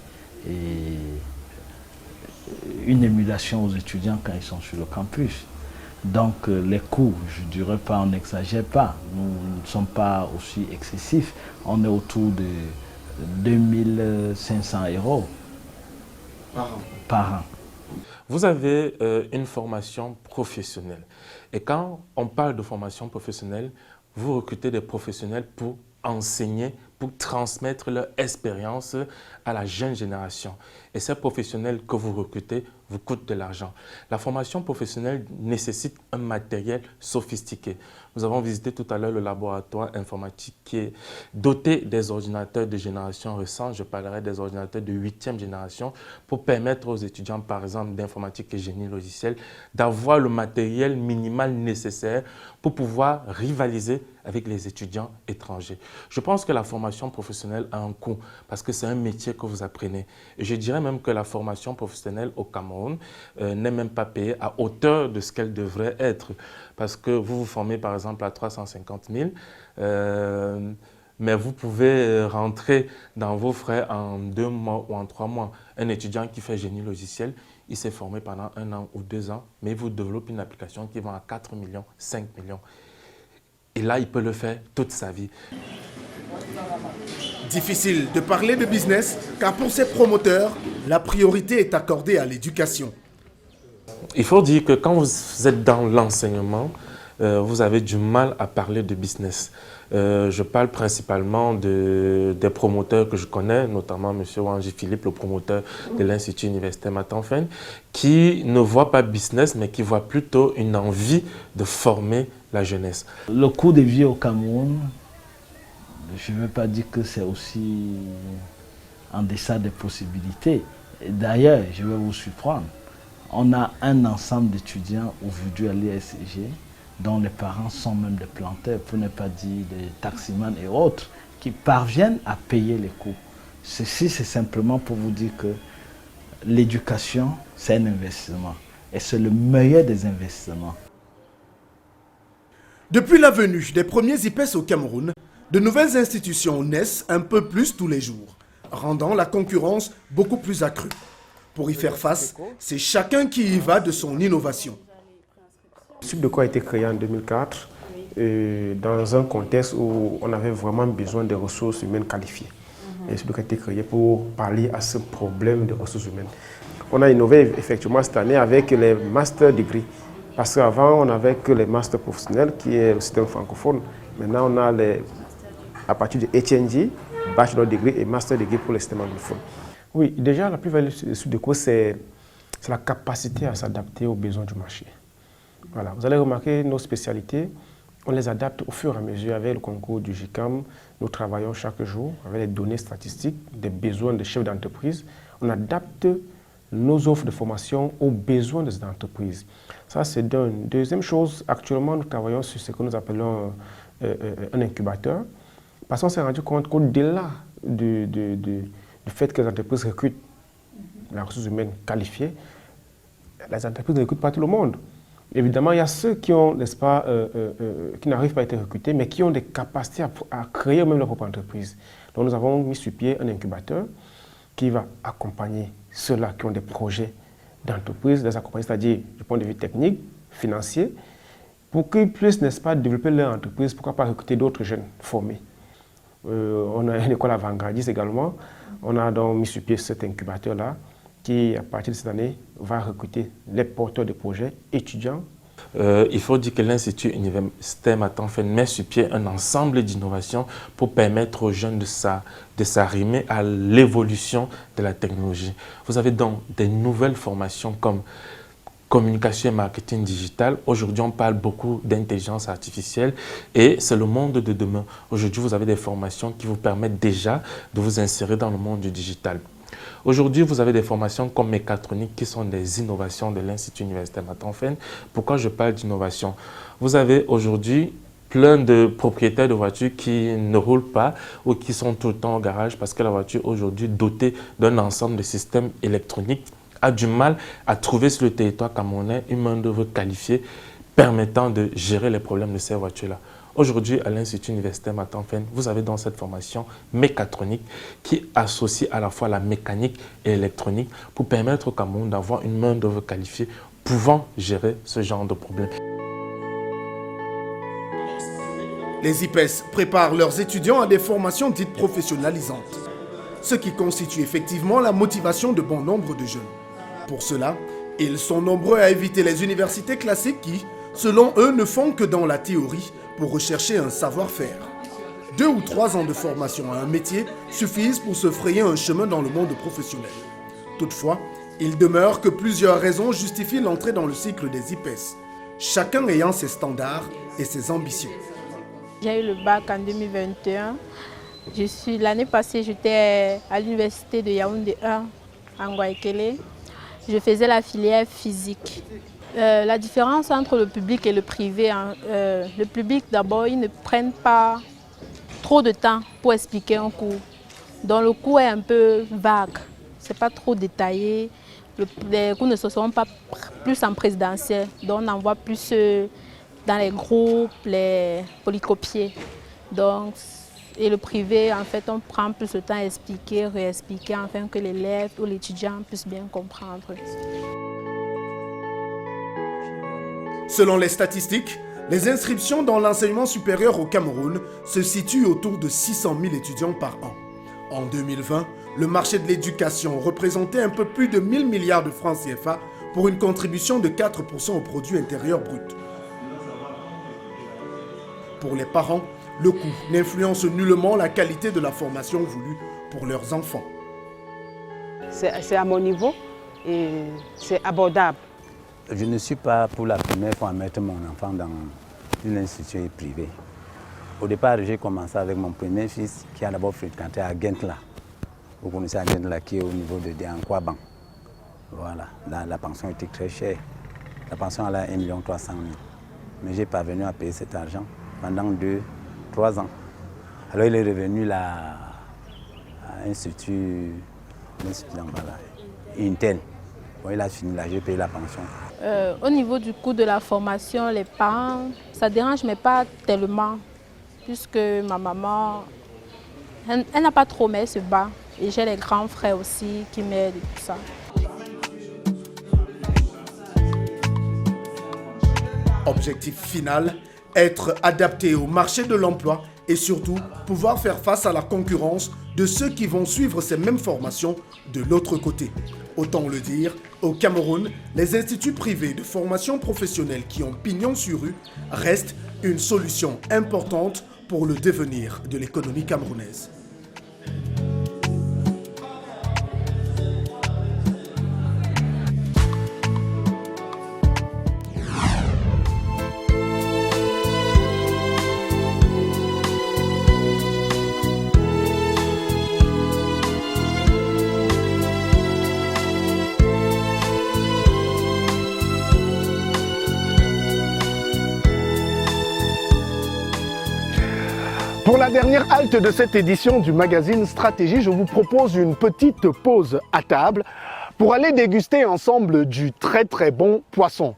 et une émulation aux étudiants quand ils sont sur le campus. Donc les coûts, je ne dirais pas, on n'exagère pas. Nous ne sommes pas aussi excessifs. On est autour de 2500 € par an. Vous avez une formation professionnelle. Et quand on parle de formation professionnelle, vous recrutez des professionnels pour enseigner, pour transmettre leur expérience à la jeune génération. Et ces professionnels que vous recrutez vous coûtent de l'argent. La formation professionnelle nécessite un matériel sophistiqué. Nous avons visité tout à l'heure le laboratoire informatique qui est doté des ordinateurs de génération récente. Je parlerai des ordinateurs de 8e génération pour permettre aux étudiants, par exemple, d'informatique et génie logiciel, d'avoir le matériel minimal nécessaire pour pouvoir rivaliser avec les étudiants étrangers. Je pense que la formation professionnelle a un coût parce que c'est un métier que vous apprenez. Et je dirais même que la formation professionnelle au Cameroun n'est même pas payée à hauteur de ce qu'elle devrait être. Parce que vous vous formez par exemple à 350 000, mais vous pouvez rentrer dans vos frais en 2 mois ou en 3 mois. Un étudiant qui fait génie logiciel, il s'est formé pendant 1 an ou 2 ans, mais il vous développe une application qui vend à 4 millions, 5 millions. Et là, il peut le faire toute sa vie. Difficile de parler de business, car pour ces promoteurs, la priorité est accordée à l'éducation. Il faut dire que quand vous êtes dans l'enseignement, vous avez du mal à parler de business. Je parle principalement des promoteurs que je connais, notamment M. Wanji Philippe, le promoteur de l'Institut universitaire Matamfen, qui ne voit pas business, mais qui voit plutôt une envie de former la jeunesse. Le coût de vie au Cameroun, je ne veux pas dire que c'est aussi en deçà des possibilités. D'ailleurs, je vais vous surprendre. On a un ensemble d'étudiants aujourd'hui à l'ESCG dont les parents sont même des planteurs, pour ne pas dire des taximans et autres, qui parviennent à payer les coûts. Ceci, c'est simplement pour vous dire que l'éducation, c'est un investissement. Et c'est le meilleur des investissements. Depuis la venue des premiers IPES au Cameroun, De nouvelles institutions naissent un peu plus tous les jours, rendant la concurrence beaucoup plus accrue. Pour y faire face, c'est chacun qui y va de son innovation. Supdeco a été créé en 2004 dans un contexte où on avait vraiment besoin de ressources humaines qualifiées. Et Supdeco a été créé pour pallier à ce problème de ressources humaines. On a innové effectivement cette année avec les master degree. Parce qu'avant, on n'avait que les masters professionnels, qui est le système francophone. Maintenant, on a à partir du HND, bachelor degree et master degree pour les systèmes anglophones. Oui, déjà, la plus-value de Supdeco, c'est la capacité à s'adapter aux besoins du marché. Voilà. Vous allez remarquer nos spécialités, on les adapte au fur et à mesure avec le concours du GICAM. Nous travaillons chaque jour avec les données statistiques des besoins des chefs d'entreprise. On adapte nos offres de formation aux besoins des entreprises. Ça, c'est d'une. Deuxième chose, actuellement, nous travaillons sur ce que nous appelons un incubateur, parce qu'on s'est rendu compte qu'au-delà du fait que les entreprises recrutent la ressource humaine qualifiée, les entreprises ne recrutent pas tout le monde. Évidemment, il y a ceux qui ont, n'est-ce pas, qui n'arrivent pas à être recrutés, mais qui ont des capacités à créer eux-mêmes leur propre entreprise. Donc, nous avons mis sur pied un incubateur qui va accompagner ceux-là qui ont des projets d'entreprise, les accompagner, c'est-à-dire du point de vue technique, financier, pour qu'ils puissent, n'est-ce pas, développer leur entreprise, pourquoi pas recruter d'autres jeunes formés. On a une école avant-gardiste également. On a donc mis sur pied cet incubateur-là qui, à partir de cette année, va recruter les porteurs de projets étudiants. Il faut dire que l'Institut universitaire Matanfen met sur pied un ensemble d'innovations pour permettre aux jeunes de s'arrimer à l'évolution de la technologie. Vous avez donc des nouvelles formations comme communication et marketing digital. Aujourd'hui, on parle beaucoup d'intelligence artificielle et c'est le monde de demain. Aujourd'hui, vous avez des formations qui vous permettent déjà de vous insérer dans le monde du digital. Aujourd'hui, vous avez des formations comme mécatronique qui sont des innovations de l'Institut universitaire Matanfen. Pourquoi je parle d'innovation? Vous avez aujourd'hui plein de propriétaires de voitures qui ne roulent pas ou qui sont tout le temps au garage parce que la voiture aujourd'hui dotée d'un ensemble de systèmes électroniques a du mal à trouver sur le territoire camerounais une main-d'œuvre qualifiée permettant de gérer les problèmes de ces voitures-là. Aujourd'hui, à l'Institut universitaire Matanfen, vous avez dans cette formation mécatronique qui associe à la fois la mécanique et l'électronique pour permettre au Cameroun d'avoir une main-d'œuvre qualifiée pouvant gérer ce genre de problème. Les IPES préparent leurs étudiants à des formations dites professionnalisantes, ce qui constitue effectivement la motivation de bon nombre de jeunes. Pour cela, ils sont nombreux à éviter les universités classiques qui, selon eux, ne font que dans la théorie pour rechercher un savoir-faire. 2 ou 3 ans de formation à un métier suffisent pour se frayer un chemin dans le monde professionnel. Toutefois, il demeure que plusieurs raisons justifient l'entrée dans le cycle des IPES, chacun ayant ses standards et ses ambitions. J'ai eu le bac en 2021. L'année passée, j'étais à l'université de Yaoundé 1, en Guayaquil. Je faisais la filière physique. La différence entre le public et le privé, le public d'abord, ils ne prennent pas trop de temps pour expliquer un cours. Donc le cours est un peu vague, ce n'est pas trop détaillé. Les cours ne se sont pas plus en présentiel, donc on en voit plus dans les groupes, les polycopiés. Donc, et le privé, en fait, on prend plus de temps à expliquer, réexpliquer, afin que l'élève ou l'étudiant puisse bien comprendre. Selon les statistiques, les inscriptions dans l'enseignement supérieur au Cameroun se situent autour de 600 000 étudiants par an. En 2020, le marché de l'éducation représentait un peu plus de 1000 milliards de francs CFA pour une contribution de 4% au produit intérieur brut. Pour les parents, le coût n'influence nullement la qualité de la formation voulue pour leurs enfants. C'est à mon niveau et c'est abordable. Je ne suis pas pour la première fois à mettre mon enfant dans une institution privée. Au départ, j'ai commencé avec mon premier fils qui a d'abord fréquenté à Gentla. Vous connaissez à Gentla qui est au niveau de Diankwaban. Voilà, la pension était très chère. La pension elle a 1 300 000. Mais j'ai parvenu à payer cet argent pendant 2-3 ans. Alors il est revenu là à l'Institut Intel. Bon, il a fini là, j'ai payé la pension. Au niveau du coût de la formation, les parents, ça dérange, mais pas tellement. puisque ma maman, elle n'a pas trop, mais elle se bat. Et j'ai les grands frères aussi qui m'aident et tout ça. Objectif final, être adapté au marché de l'emploi et surtout pouvoir faire face à la concurrence de ceux qui vont suivre ces mêmes formations de l'autre côté. Autant le dire, au Cameroun, les instituts privés de formation professionnelle qui ont pignon sur rue restent une solution importante pour le devenir de l'économie camerounaise. Pour la dernière halte de cette édition du magazine Stratégie, je vous propose une petite pause à table pour aller déguster ensemble du très bon poisson.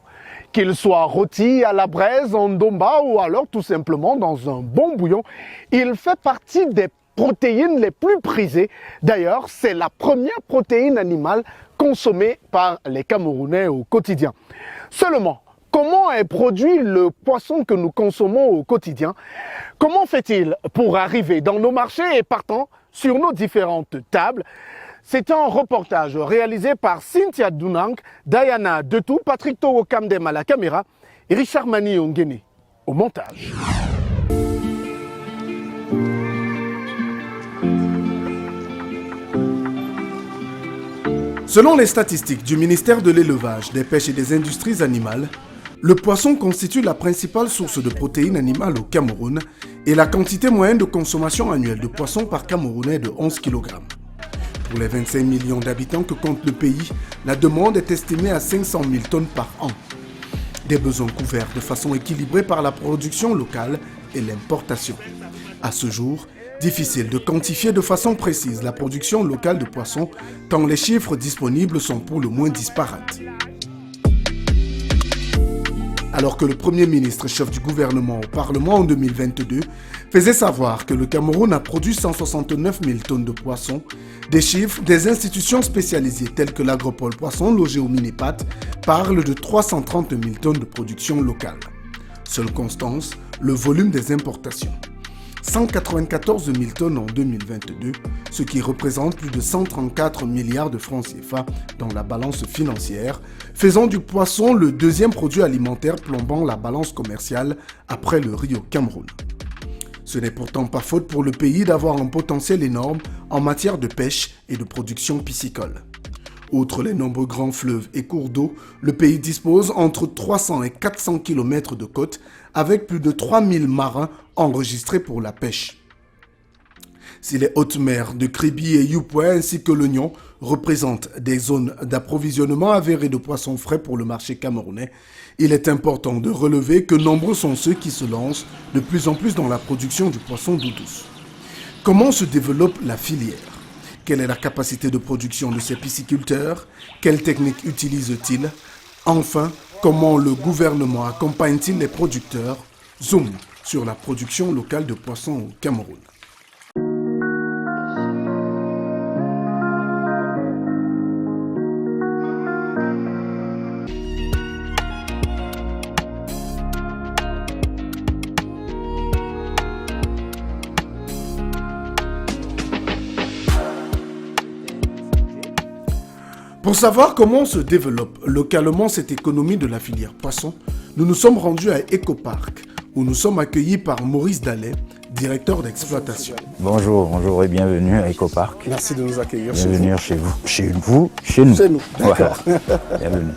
Qu'il soit rôti à la braise, en domba ou alors tout simplement dans un bon bouillon, il fait partie des protéines les plus prisées. D'ailleurs, c'est la première protéine animale consommée par les Camerounais au quotidien. Seulement, comment est produit le poisson que nous consommons au quotidien? Comment fait-il pour arriver dans nos marchés et partant sur nos différentes tables? C'est un reportage réalisé par Cynthia Dunang, Diana Detou, Patrick Togo Kamdem à la caméra et Richard Mani Ongene au montage. Selon les statistiques du ministère de l'Élevage, des Pêches et des Industries animales, le poisson constitue la principale source de protéines animales au Cameroun et la quantité moyenne de consommation annuelle de poisson par Camerounais est de 11 kg. Pour les 25 millions d'habitants que compte le pays, la demande est estimée à 500 000 tonnes par an. Des besoins couverts de façon équilibrée par la production locale et l'importation. À ce jour, difficile de quantifier de façon précise la production locale de poissons tant les chiffres disponibles sont pour le moins disparates. Alors que le Premier ministre, chef du gouvernement au Parlement en 2022, faisait savoir que le Cameroun a produit 169 000 tonnes de poissons, des chiffres des institutions spécialisées telles que l'Agropole Poisson logé au Minipat parlent de 330 000 tonnes de production locale. Seule constance, le volume des importations. 194 000 tonnes en 2022, ce qui représente plus de 134 milliards de francs CFA dans la balance financière, faisant du poisson le deuxième produit alimentaire plombant la balance commerciale après le riz au Cameroun. Ce n'est pourtant pas faute pour le pays d'avoir un potentiel énorme en matière de pêche et de production piscicole. Outre les nombreux grands fleuves et cours d'eau, le pays dispose entre 300 et 400 km de côtes avec plus de 3000 marins enregistrés pour la pêche. Si les hautes mers de Kribi et Yupoué ainsi que l'Oignon représentent des zones d'approvisionnement avérées de poissons frais pour le marché camerounais, il est important de relever que nombreux sont ceux qui se lancent de plus en plus dans la production du poisson d'eau douce. Comment se développe la filière ? Quelle est la capacité de production de ces pisciculteurs? Quelles techniques utilisent-ils? Enfin, comment le gouvernement accompagne-t-il les producteurs? Zoom sur la production locale de poissons au Cameroun. Pour savoir comment se développe localement cette économie de la filière poisson, nous nous sommes rendus à Ecopark, où nous sommes accueillis par Maurice Dallet, directeur d'exploitation. Bonjour et bienvenue à Ecopark. Merci de nous accueillir bienvenue chez vous. Chez nous. Chez nous, d'accord. Voilà. Bienvenue.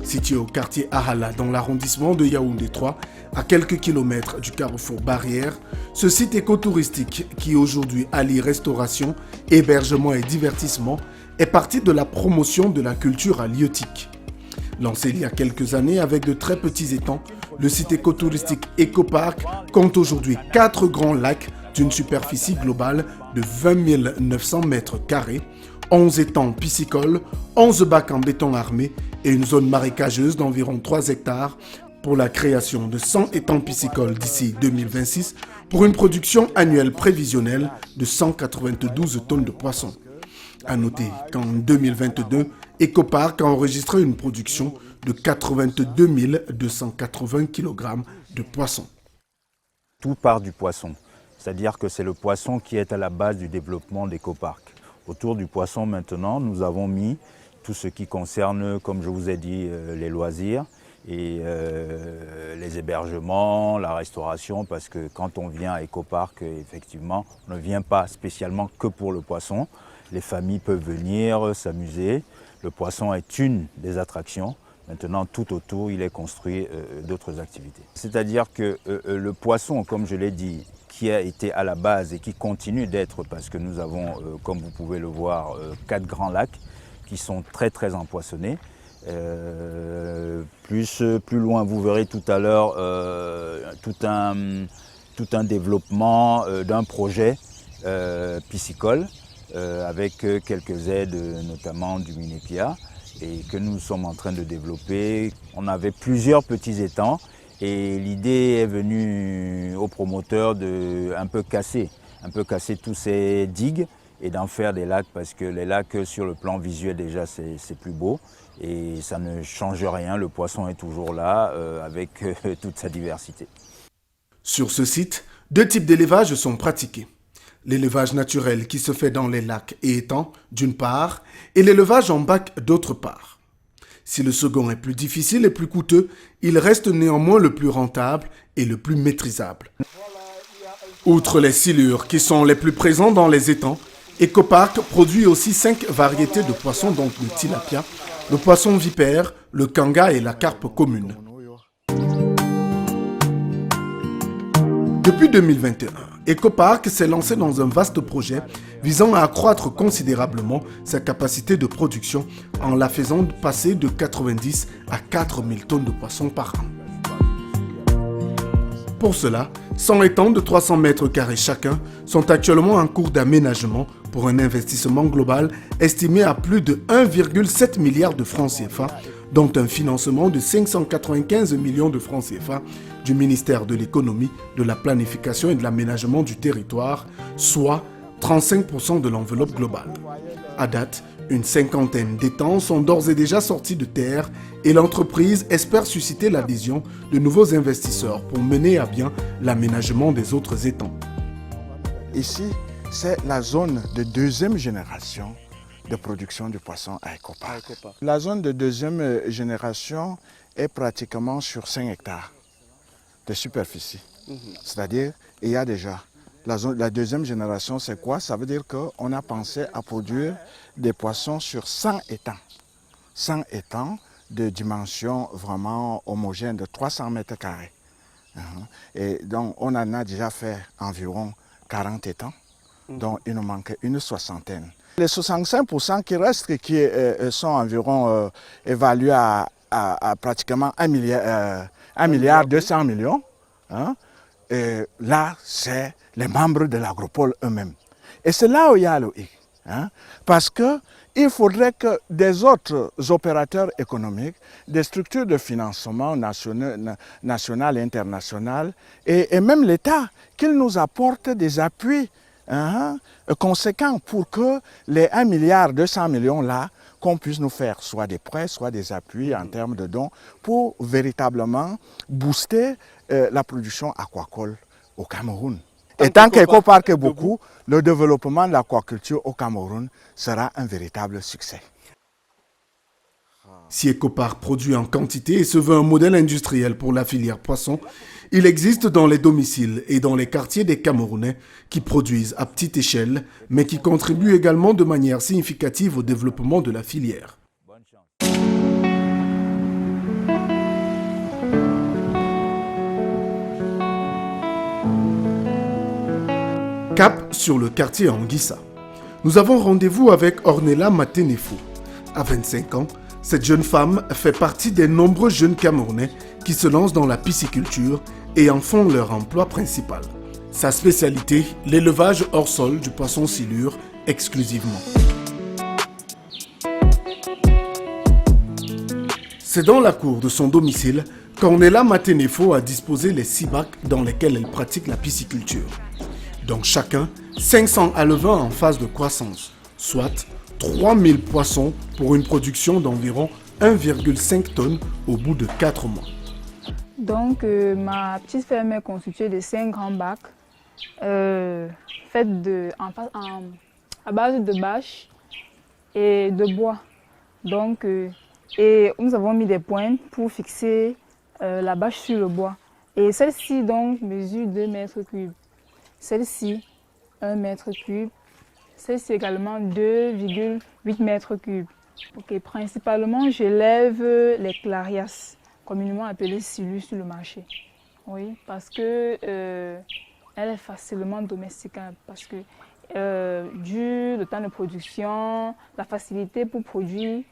Situé au quartier Ahala, dans l'arrondissement de Yaoundé 3, à quelques kilomètres du carrefour Barrière, ce site écotouristique qui aujourd'hui allie restauration, hébergement et divertissement est parti de la promotion de la culture halieutique. Lancé il y a quelques années avec de très petits étangs, le site écotouristique Ecopark compte aujourd'hui 4 grands lacs d'une superficie globale de 20 900 mètres carrés, 11 étangs piscicoles, 11 bacs en béton armé et une zone marécageuse d'environ 3 hectares pour la création de 100 étangs piscicoles d'ici 2026 pour une production annuelle prévisionnelle de 192 tonnes de poissons. A noter qu'en 2022, Ecopark a enregistré une production de 82 280 kg de poissons. Tout part du poisson, c'est-à-dire que c'est le poisson qui est à la base du développement d'Ecopark. Autour du poisson maintenant, nous avons mis tout ce qui concerne, comme je vous ai dit, les loisirs et les hébergements, la restauration, parce que quand on vient à Ecopark, effectivement, on ne vient pas spécialement que pour le poisson. Les familles peuvent venir s'amuser. Le poisson est une des attractions. Maintenant, tout autour, il est construit d'autres activités. C'est-à-dire que le poisson, comme je l'ai dit, qui a été à la base et qui continue d'être, parce que nous avons, comme vous pouvez le voir, 4 grands lacs qui sont très très empoissonnés. Plus loin, vous verrez tout à l'heure tout un développement d'un projet piscicole avec quelques aides, notamment du Minepia, et que nous sommes en train de développer. On avait plusieurs petits étangs et l'idée est venue aux promoteurs de un peu casser tous ces digues et d'en faire des lacs, parce que les lacs, sur le plan visuel déjà, c'est plus beau et ça ne change rien, le poisson est toujours là avec toute sa diversité. Sur ce site, 2 types d'élevage sont pratiqués. L'élevage naturel qui se fait dans les lacs et étangs, d'une part, et l'élevage en bac, d'autre part. Si le second est plus difficile et plus coûteux, il reste néanmoins le plus rentable et le plus maîtrisable. Outre les silures qui sont les plus présents dans les étangs, Ecopark produit aussi 5 variétés de poissons, dont le tilapia, le poisson vipère, le kanga et la carpe commune. Depuis 2021, Ecopark s'est lancé dans un vaste projet visant à accroître considérablement sa capacité de production en la faisant passer de 90 à 4000 tonnes de poissons par an. Pour cela, 100 étangs de 300 mètres carrés chacun sont actuellement en cours d'aménagement pour un investissement global estimé à plus de 1,7 milliard de francs CFA, dont un financement de 595 millions de francs CFA du ministère de l'économie, de la planification et de l'aménagement du territoire, soit 35% de l'enveloppe globale. À date, une cinquantaine d'étangs sont d'ores et déjà sortis de terre et l'entreprise espère susciter l'adhésion de nouveaux investisseurs pour mener à bien l'aménagement des autres étangs. Ici, c'est la zone de 2e génération de production du poisson à Ecopark. La zone de 2e génération est pratiquement sur 5 hectares de superficie. C'est-à-dire, il y a déjà la 2e génération, c'est quoi? Ça veut dire qu'on a pensé à produire des poissons sur 100 étangs. 100 étangs de dimension vraiment homogène de 300 mètres carrés. Et donc, on en a déjà fait environ 40 étangs, dont il nous manque une soixantaine. Les 65% qui restent, qui sont environ évalués à pratiquement 1 milliard 200 millions, et là, c'est les membres de l'agropole eux-mêmes. Et c'est là où il y a le hic. Parce qu'il faudrait que des autres opérateurs économiques, des structures de financement nationales et internationales, et même l'État, qu'ils nous apportent des appuis conséquents pour que les 1 milliard 200 millions là, qu'on puisse nous faire soit des prêts, soit des appuis en termes de dons pour véritablement booster la production aquacole au Cameroun. Et tant qu'Ecopark est beaucoup, le développement de l'aquaculture au Cameroun sera un véritable succès. Si Ecopark produit en quantité et se veut un modèle industriel pour la filière poisson, il existe dans les domiciles et dans les quartiers des Camerounais qui produisent à petite échelle, mais qui contribuent également de manière significative au développement de la filière. Cap sur le quartier Anguissa. Nous avons rendez-vous avec Ornella Matenefo. À 25 ans, cette jeune femme fait partie des nombreux jeunes Camerounais qui se lancent dans la pisciculture et en font leur emploi principal. Sa spécialité, l'élevage hors sol du poisson silure exclusivement. C'est dans la cour de son domicile Ornella Matenefo a disposé les 6 bacs dans lesquels elle pratique la pisciculture. Dans chacun, 500 alevins en phase de croissance, soit 3000 poissons pour une production d'environ 1,5 tonnes au bout de 4 mois. Donc ma petite ferme est constituée de 5 grands bacs faits à base de bâches et de bois. Donc, et nous avons mis des pointes pour fixer la bâche sur le bois. Et celle-ci donc mesure 2 mètres cubes. Celle-ci 1 mètre cube. Celle-ci également 2,8 mètres cubes. Okay, principalement, j'élève les clarias, communément appelées silus sur le marché. Oui, parce que elle est facilement domesticable. Parce que dû le temps de production, la facilité pour produire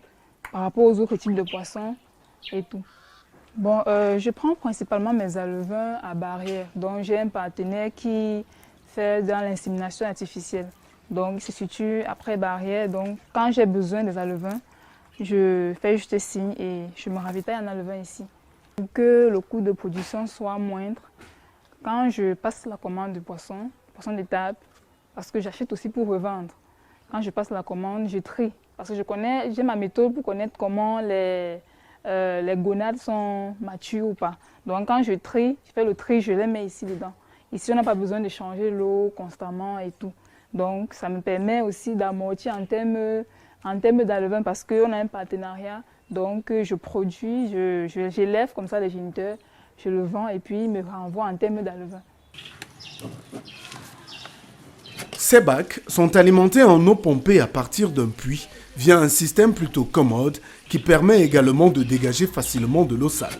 par rapport aux autres types de poissons et tout. Bon, je prends principalement mes alevins à barrière. Donc j'ai un partenaire qui fait dans l'insémination artificielle. Donc il se situe après barrière. Donc quand j'ai besoin des alevins, je fais juste signe et je me ravitaille en alevin ici. Pour que le coût de production soit moindre, quand je passe la commande de poissons d'étape, parce que j'achète aussi pour revendre. Quand je passe la commande, je trie. Parce que j'ai ma méthode pour connaître comment les gonades sont matures ou pas. Donc quand je trie, je fais le tri, je les mets ici dedans. Ici, on n'a pas besoin de changer l'eau constamment et tout. Donc ça me permet aussi d'amortir en termes d'alevin parce qu'on a un partenariat. Donc je produis, j'élève comme ça les géniteurs, je le vends et puis il me renvoie en termes d'alevin. Ces bacs sont alimentés en eau pompée à partir d'un puits via un système plutôt commode qui permet également de dégager facilement de l'eau sale.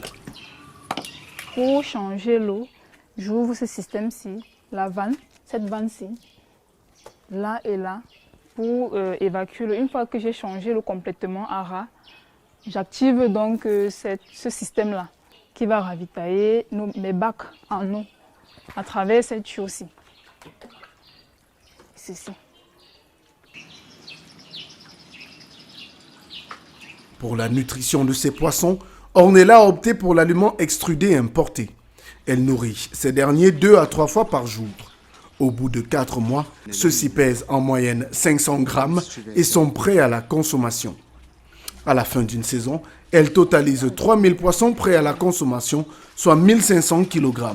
Pour changer l'eau, j'ouvre ce système-ci, la vanne, cette vanne-ci, là et là, pour évacuer l'eau. Une fois que j'ai changé l'eau complètement à ras, j'active donc ce système-là qui va ravitailler mes bacs en eau à travers cette tuyau-ci. Ceci. Pour la nutrition de ces poissons, Ornella a opté pour l'aliment extrudé importé. Elle nourrit ces derniers 2 à 3 fois par jour. Au bout de 4 mois, ceux-ci pèsent en moyenne 500 grammes et sont prêts à la consommation. À la fin d'une saison, elle totalise 3000 poissons prêts à la consommation, soit 1500 kg.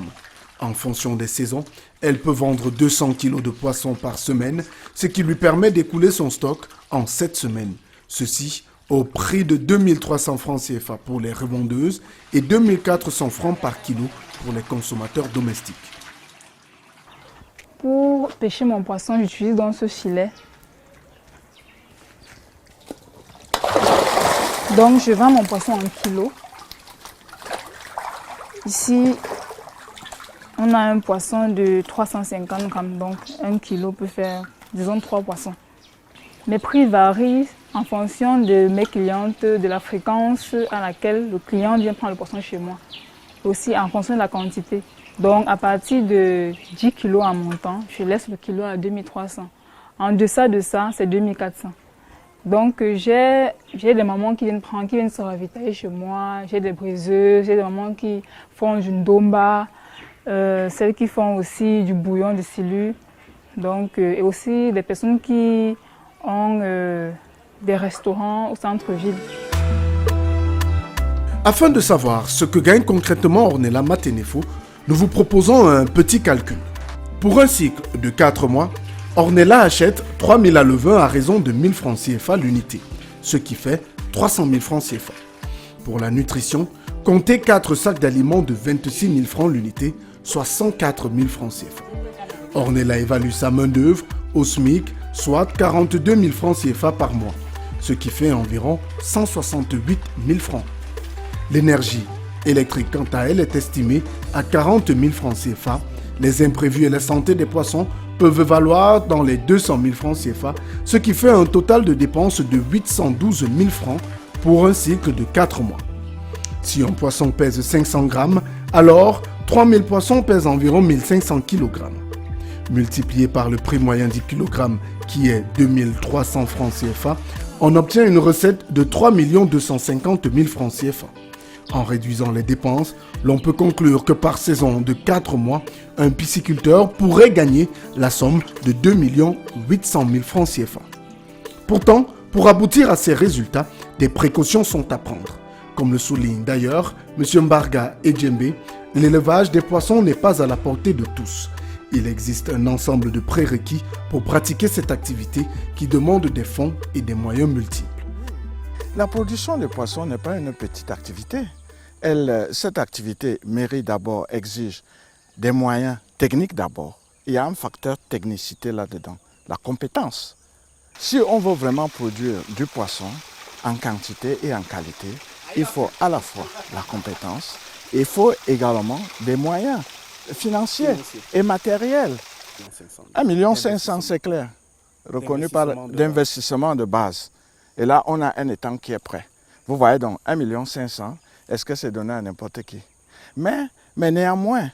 En fonction des saisons, elle peut vendre 200 kg de poissons par semaine, ce qui lui permet d'écouler son stock en 7 semaines. Ceci au prix de 2300 francs CFA pour les revendeuses et 2400 francs par kilo pour les consommateurs domestiques. Pour pêcher mon poisson, j'utilise dans ce filet. Donc je vends mon poisson en kilos. Ici, on a un poisson de 350 grammes, donc 1 kilo peut faire, disons, 3 poissons. Mes prix varient en fonction de mes clientes, de la fréquence à laquelle le client vient prendre le poisson chez moi. Aussi en fonction de la quantité. Donc à partir de 10 kilos en montant, je laisse le kilo à 2300. En deçà de ça, c'est 2400. Donc j'ai des mamans qui viennent se ravitailler chez moi, j'ai des briseuses, j'ai des mamans qui font du ndomba, celles qui font aussi du bouillon de silus. Donc, et aussi des personnes qui ont des restaurants au centre-ville. Afin de savoir ce que gagne concrètement Ornella Matenefo, nous vous proposons un petit calcul. Pour un cycle de 4 mois, Ornella achète 3000 alevins à raison de 1000 francs CFA l'unité, ce qui fait 300 000 francs CFA. Pour la nutrition, comptez 4 sacs d'aliments de 26 000 francs l'unité, soit 104 000 francs CFA. Ornella évalue sa main-d'œuvre au SMIC, soit 42 000 francs CFA par mois, ce qui fait environ 168 000 francs. L'énergie électrique, quant à elle, est estimée à 40 000 francs CFA. Les imprévus et la santé des poissons peuvent valoir dans les 200 000 francs CFA, ce qui fait un total de dépenses de 812 000 francs pour un cycle de 4 mois. Si un poisson pèse 500 grammes, alors 3000 poissons pèsent environ 1500 kg. Multiplié par le prix moyen du kilogramme qui est 2300 francs CFA, on obtient une recette de 3 250 000 francs CFA. En réduisant les dépenses, l'on peut conclure que par saison de 4 mois, un pisciculteur pourrait gagner la somme de 2 800 000 francs CFA. Pourtant, pour aboutir à ces résultats, des précautions sont à prendre. Comme le souligne d'ailleurs M. Mbarga Edjembe, l'élevage des poissons n'est pas à la portée de tous. Il existe un ensemble de prérequis pour pratiquer cette activité qui demande des fonds et des moyens multiples. La production de poissons n'est pas une petite activité. Cette activité mérite d'abord, exige des moyens techniques d'abord. Il y a un facteur technicité là-dedans, la compétence. Si on veut vraiment produire du poisson en quantité et en qualité, il faut à la fois la compétence, et il faut également des moyens financiers et matériels. 1 500 000, c'est clair, reconnu par l'investissement de base. Et là, on a un étang qui est prêt. Vous voyez donc, 1 500 000, est-ce que c'est donné à n'importe qui? Mais néanmoins,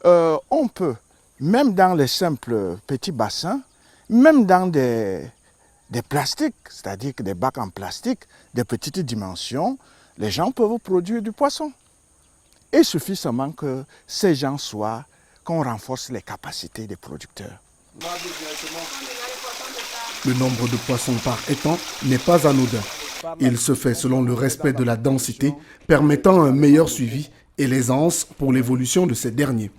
on peut, même dans les simples petits bassins, même dans des plastiques, c'est-à-dire que des bacs en plastique, de petites dimensions, les gens peuvent produire du poisson. Il suffit seulement que ces gens soient, qu'on renforce les capacités des producteurs. Le nombre de poissons par étang n'est pas anodin. Il se fait selon le respect de la densité, permettant un meilleur suivi et l'aisance pour l'évolution de ces derniers.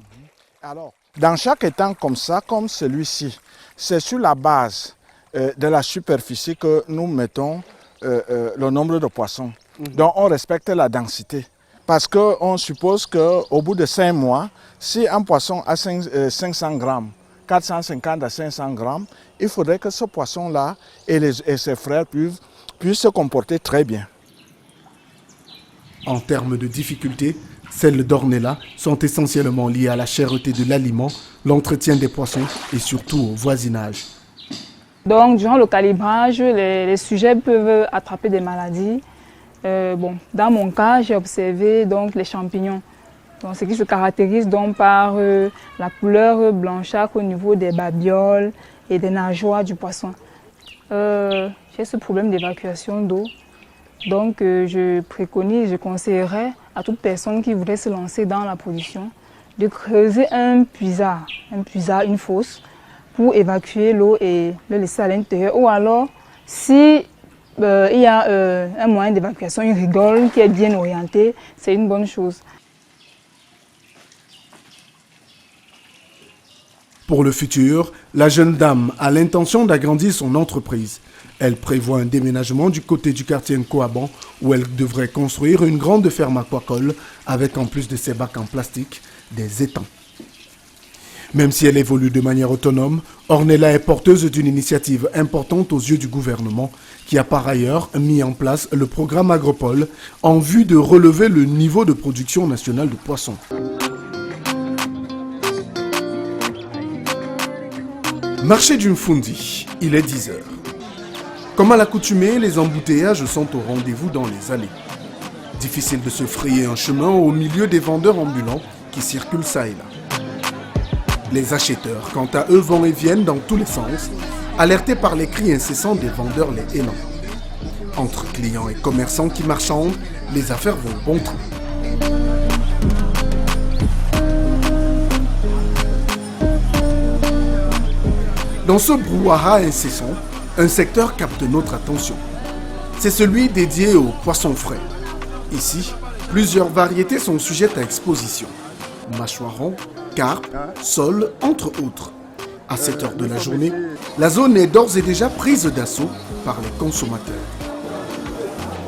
Alors, dans chaque étang comme ça, comme celui-ci, c'est sur la base de la superficie que nous mettons le nombre de poissons. Donc on respecte la densité. Parce qu'on suppose qu'au bout de 5 mois, si un poisson a 500 grammes, 450 à 500 grammes, il faudrait que ce poisson-là et ses frères puissent se comporter très bien. En termes de difficultés, celles d'Ornella sont essentiellement liées à la cherté de l'aliment, l'entretien des poissons et surtout au voisinage. Donc, durant le calibrage, les sujets peuvent attraper des maladies. Dans mon cas, j'ai observé donc, les champignons, donc, ce qui se caractérise donc, par la couleur blanchâtre au niveau des babioles et des nageoires du poisson. J'ai ce problème d'évacuation d'eau. Donc, je préconise, je conseillerais à toute personne qui voudrait se lancer dans la production de creuser un puisard, une fosse, pour évacuer l'eau et le laisser à l'intérieur. Ou alors, si il y a un moyen d'évacuation, une rigole qui est bien orientée, c'est une bonne chose. Pour le futur, la jeune dame a l'intention d'agrandir son entreprise. Elle prévoit un déménagement du côté du quartier Nkoaban où elle devrait construire une grande ferme aquacole avec en plus de ses bacs en plastique, des étangs. Même si elle évolue de manière autonome, Ornella est porteuse d'une initiative importante aux yeux du gouvernement qui a par ailleurs mis en place le programme Agropole en vue de relever le niveau de production nationale de poissons. Marché du Mfundi, il est 10 h. Comme à l'accoutumée, les embouteillages sont au rendez-vous dans les allées. Difficile de se frayer un chemin au milieu des vendeurs ambulants qui circulent ça et là. Les acheteurs, quant à eux, vont et viennent dans tous les sens, alertés par les cris incessants des vendeurs les hélant. Entre clients et commerçants qui marchandent, les affaires vont bon train. Dans ce brouhaha incessant, un secteur capte notre attention. C'est celui dédié aux poissons frais. Ici, plusieurs variétés sont sujettes à exposition. Mâchoirons, carpes, sols, entre autres. À cette heure de la journée, la zone est d'ores et déjà prise d'assaut par les consommateurs.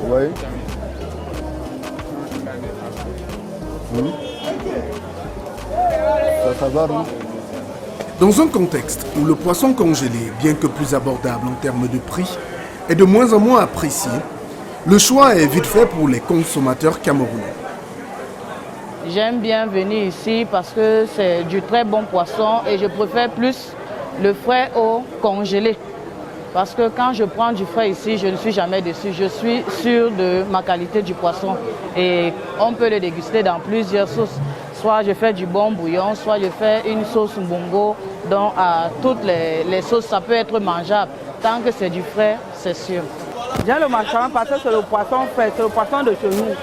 Oui. Ça va, non? Dans un contexte où le poisson congelé, bien que plus abordable en termes de prix, est de moins en moins apprécié, le choix est vite fait pour les consommateurs camerounais. J'aime bien venir ici parce que c'est du très bon poisson et je préfère plus le frais au congelé. Parce que quand je prends du frais ici, je ne suis jamais déçu. Je suis sûr de ma qualité du poisson et on peut le déguster dans plusieurs sauces. Soit je fais du bon bouillon, soit je fais une sauce mbongo. Donc à toutes les sauces, ça peut être mangeable. Tant que c'est du frais, c'est sûr. J'aime le mâchoire parce que c'est le poisson frais, c'est le poisson de chez nous.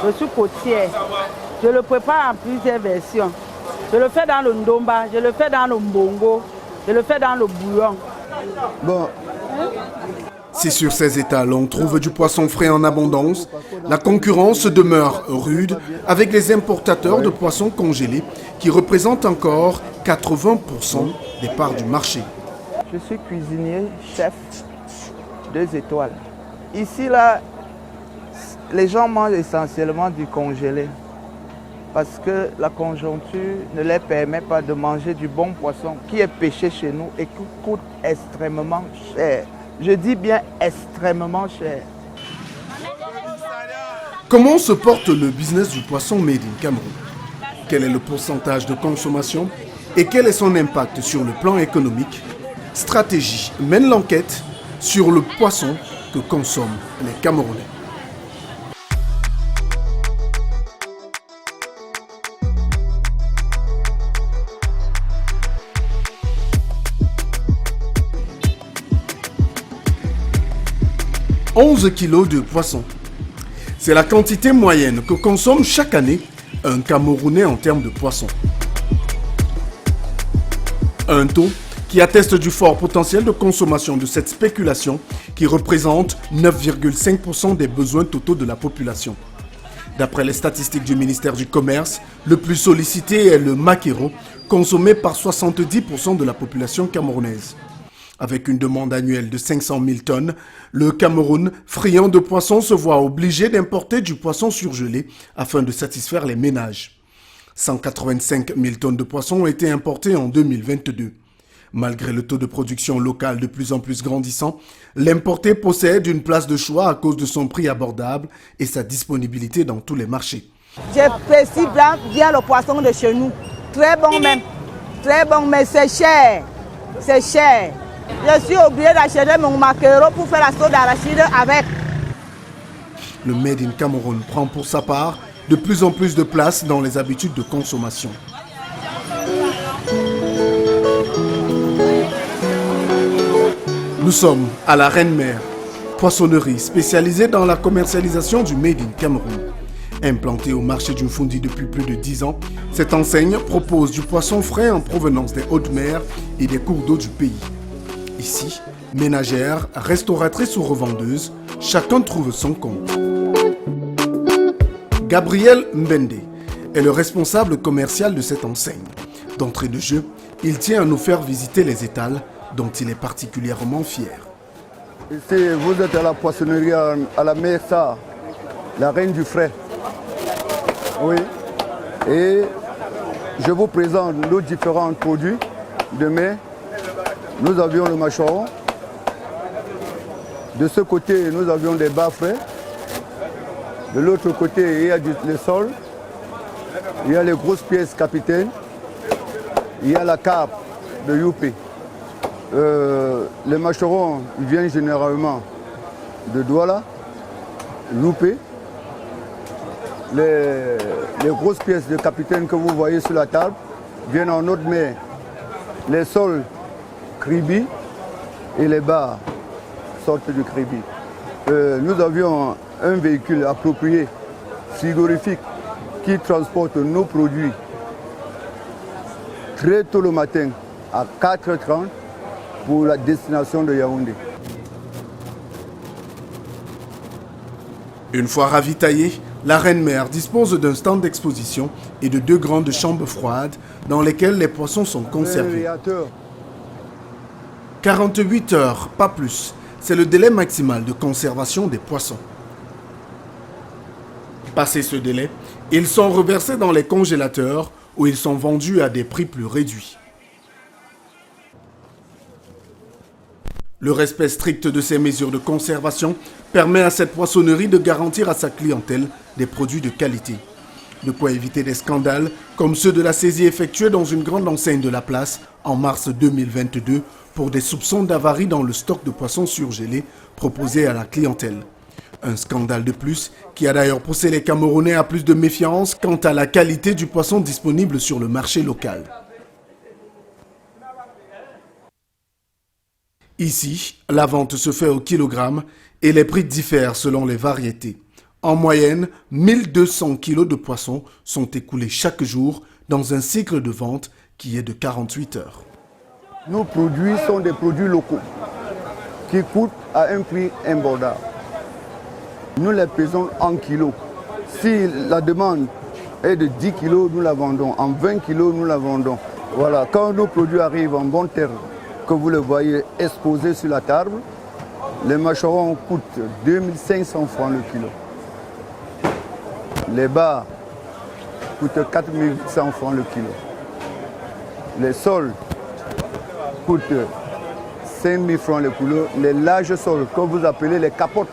Je suis côtière. Je le prépare en plusieurs versions. Je le fais dans le ndomba, je le fais dans le mbongo, je le fais dans le bouillon. Bon. Si sur ces étals on trouve du poisson frais en abondance, la concurrence demeure rude avec les importateurs de poissons congelés qui représentent encore 80% des parts du marché. Je suis cuisinier, chef, 2 étoiles. Ici, là, les gens mangent essentiellement du congelé parce que la conjoncture ne leur permet pas de manger du bon poisson qui est pêché chez nous et qui coûte extrêmement cher. Je dis bien extrêmement cher. Comment se porte le business du poisson made in Cameroun? Quel est le pourcentage de consommation et quel est son impact sur le plan économique? Stratégie mène l'enquête sur le poisson que consomment les Camerounais. « 11 kilos de poisson. C'est la quantité moyenne que consomme chaque année un Camerounais en termes de poisson. Un taux qui atteste du fort potentiel de consommation de cette spéculation qui représente 9,5% des besoins totaux de la population. D'après les statistiques du ministère du Commerce, le plus sollicité est le maquereau, consommé par 70% de la population camerounaise. Avec une demande annuelle de 500 000 tonnes, le Cameroun, friand de poissons, se voit obligé d'importer du poisson surgelé afin de satisfaire les ménages. 185 000 tonnes de poissons ont été importées en 2022. Malgré le taux de production local de plus en plus grandissant, l'importé possède une place de choix à cause de son prix abordable et sa disponibilité dans tous les marchés. J'apprécie bien le poisson de chez nous. Très bon même. Très bon, mais c'est cher. C'est cher. Je suis obligé d'acheter mon maquereau pour faire la sauce d'arachide avec. Le Made in Cameroun prend pour sa part de plus en plus de place dans les habitudes de consommation. Nous sommes à la Reine-Mère, poissonnerie spécialisée dans la commercialisation du Made in Cameroun. Implantée au marché du Mfundi depuis plus de 10 ans, cette enseigne propose du poisson frais en provenance des hautes mers et des cours d'eau du pays. Ici, ménagères, restauratrices ou revendeuses, chacun trouve son compte. Gabriel Mbende est le responsable commercial de cette enseigne. D'entrée de jeu, il tient à nous faire visiter les étals dont il est particulièrement fier. Ici, vous êtes à la poissonnerie à la Mesa, la reine du frais. Oui. Et je vous présente nos différents produits de mai. Nous avions le macharon. De ce côté, nous avions des bas frais. De l'autre côté, il y a le sol. Il y a les grosses pièces capitaine. Il y a la carpe de Youpé. Les macherons viennent généralement de Douala, Youpé. Les grosses pièces de capitaine que vous voyez sur la table viennent en haute mer. Les sols, Kribi, et les bars sortent du Kribi. Nous avions un véhicule approprié, frigorifique, qui transporte nos produits très tôt le matin à 4h30 pour la destination de Yaoundé. Une fois ravitaillée, la Reine-Mère dispose d'un stand d'exposition et de 2 grandes chambres froides dans lesquelles les poissons sont conservés. 48 heures, pas plus, c'est le délai maximal de conservation des poissons. Passé ce délai, ils sont reversés dans les congélateurs où ils sont vendus à des prix plus réduits. Le respect strict de ces mesures de conservation permet à cette poissonnerie de garantir à sa clientèle des produits de qualité. De quoi éviter des scandales comme ceux de la saisie effectuée dans une grande enseigne de la place en mars 2022 pour des soupçons d'avarie dans le stock de poissons surgelés proposé à la clientèle. Un scandale de plus qui a d'ailleurs poussé les Camerounais à plus de méfiance quant à la qualité du poisson disponible sur le marché local. Ici, la vente se fait au kilogramme et les prix diffèrent selon les variétés. En moyenne, 1200 kilos de poissons sont écoulés chaque jour dans un cycle de vente qui est de 48 heures. Nos produits sont des produits locaux qui coûtent à un prix abordable. Nous les pesons en kilos. Si la demande est de 10 kilos, nous la vendons. En 20 kilos, nous la vendons. Voilà, quand nos produits arrivent en bon terme, que vous le voyez exposés sur la table, les macherons coûtent 2500 francs le kilo. Les bars coûtent 4800 francs le kilo. Les sols coûtent 5000 francs le kilo. Les larges sols, que vous appelez les capotes,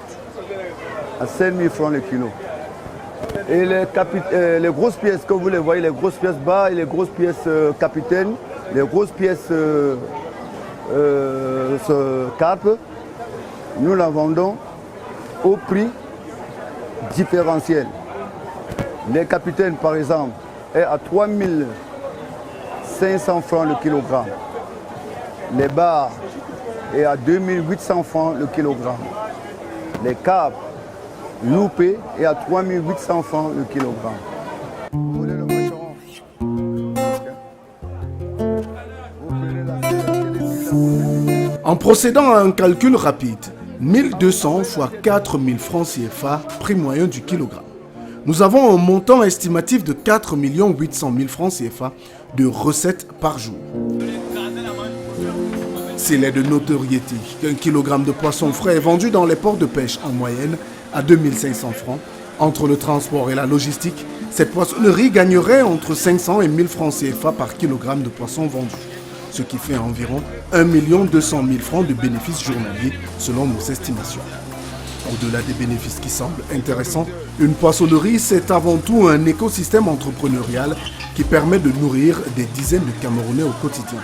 à 5000 francs le kilo. Et les grosses pièces, que vous les voyez, les grosses pièces bas et les grosses pièces capitaines, les grosses pièces carpe, nous la vendons au prix différentiel. Les capitaines, par exemple, est à 3500 francs le kilogramme. Les bars est à 2800 francs le kilogramme. Les carpes loupées est à 3800 francs le kilogramme. Vous voulez le macheron? En procédant à un calcul rapide, 1200 fois 4000 francs CFA, prix moyen du kilogramme. Nous avons un montant estimatif de 4 800 000 francs CFA de recettes par jour. S'il est de notoriété qu'un kilogramme de poisson frais est vendu dans les ports de pêche en moyenne à 2500 francs, entre le transport et la logistique, cette poissonnerie gagnerait entre 500 et 1000 francs CFA par kilogramme de poisson vendu, ce qui fait environ 1 200 000 francs de bénéfices journaliers selon nos estimations. Au-delà des bénéfices qui semblent intéressants, une poissonnerie, c'est avant tout un écosystème entrepreneurial qui permet de nourrir des dizaines de Camerounais au quotidien.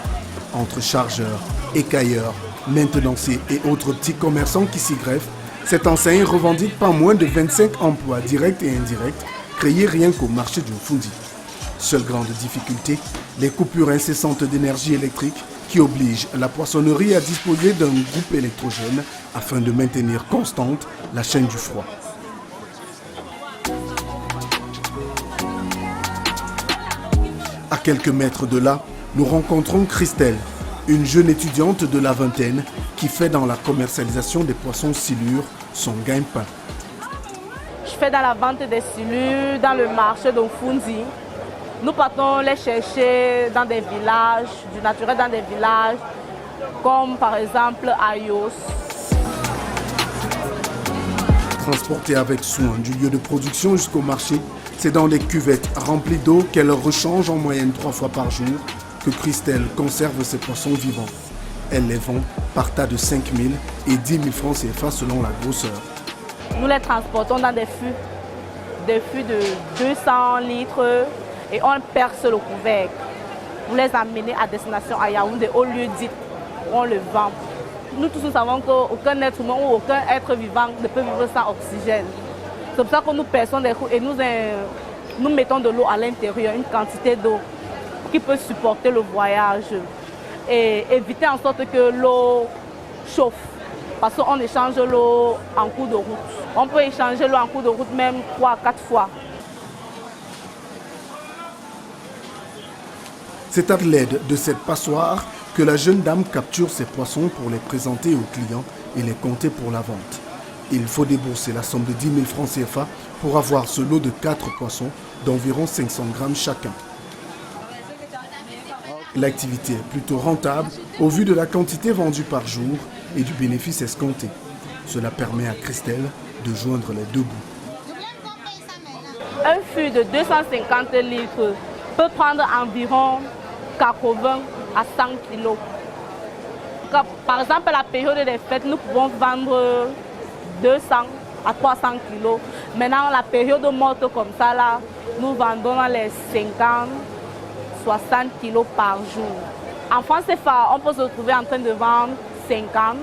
Entre chargeurs, écailleurs, maintenanciers et autres petits commerçants qui s'y greffent, cette enseigne revendique pas moins de 25 emplois directs et indirects créés rien qu'au marché du Fundi. Seule grande difficulté, les coupures incessantes d'énergie électrique qui obligent la poissonnerie à disposer d'un groupe électrogène afin de maintenir constante la chaîne du froid. À quelques mètres de là, nous rencontrons Christelle, une jeune étudiante de la vingtaine qui fait dans la commercialisation des poissons silures son gagne-pain. Je fais dans la vente des silures dans le marché de Fundi. Nous partons les chercher dans des villages, du naturel dans des villages, comme par exemple Ayos. Transportée avec soin du lieu de production jusqu'au marché, c'est dans des cuvettes remplies d'eau qu'elle rechange en moyenne 3 fois par jour que Christelle conserve ses poissons vivants. Elle les vend par tas de 5 000 et 10 000 francs CFA selon la grosseur. Nous les transportons dans des fûts de 200 litres et on perce le couvercle. Vous les amenez à destination à Yaoundé, au lieu dit où on le vend. Nous tous nous savons qu'aucun être humain ou aucun être vivant ne peut vivre sans oxygène. C'est pour ça que nous perçons des coups et nous mettons de l'eau à l'intérieur, une quantité d'eau qui peut supporter le voyage et éviter en sorte que l'eau chauffe. Parce qu'on échange l'eau en cours de route. On peut échanger l'eau en cours de route même 3 à 4 fois. C'est à l'aide de cette passoire que la jeune dame capture ses poissons pour les présenter aux clients et les compter pour la vente. Il faut débourser la somme de 10 000 francs CFA pour avoir ce lot de 4 poissons d'environ 500 grammes chacun. L'activité est plutôt rentable au vu de la quantité vendue par jour et du bénéfice escompté. Cela permet à Christelle de joindre les deux bouts. Un fût de 250 litres peut prendre environ 80 à 100 kilos. Par exemple, à la période des fêtes, nous pouvons vendre 200 à 300 kilos. Maintenant, la période morte comme ça, là, nous vendons dans les 50, 60 kilos par jour. En France CFA, on peut se retrouver en train de vendre 50,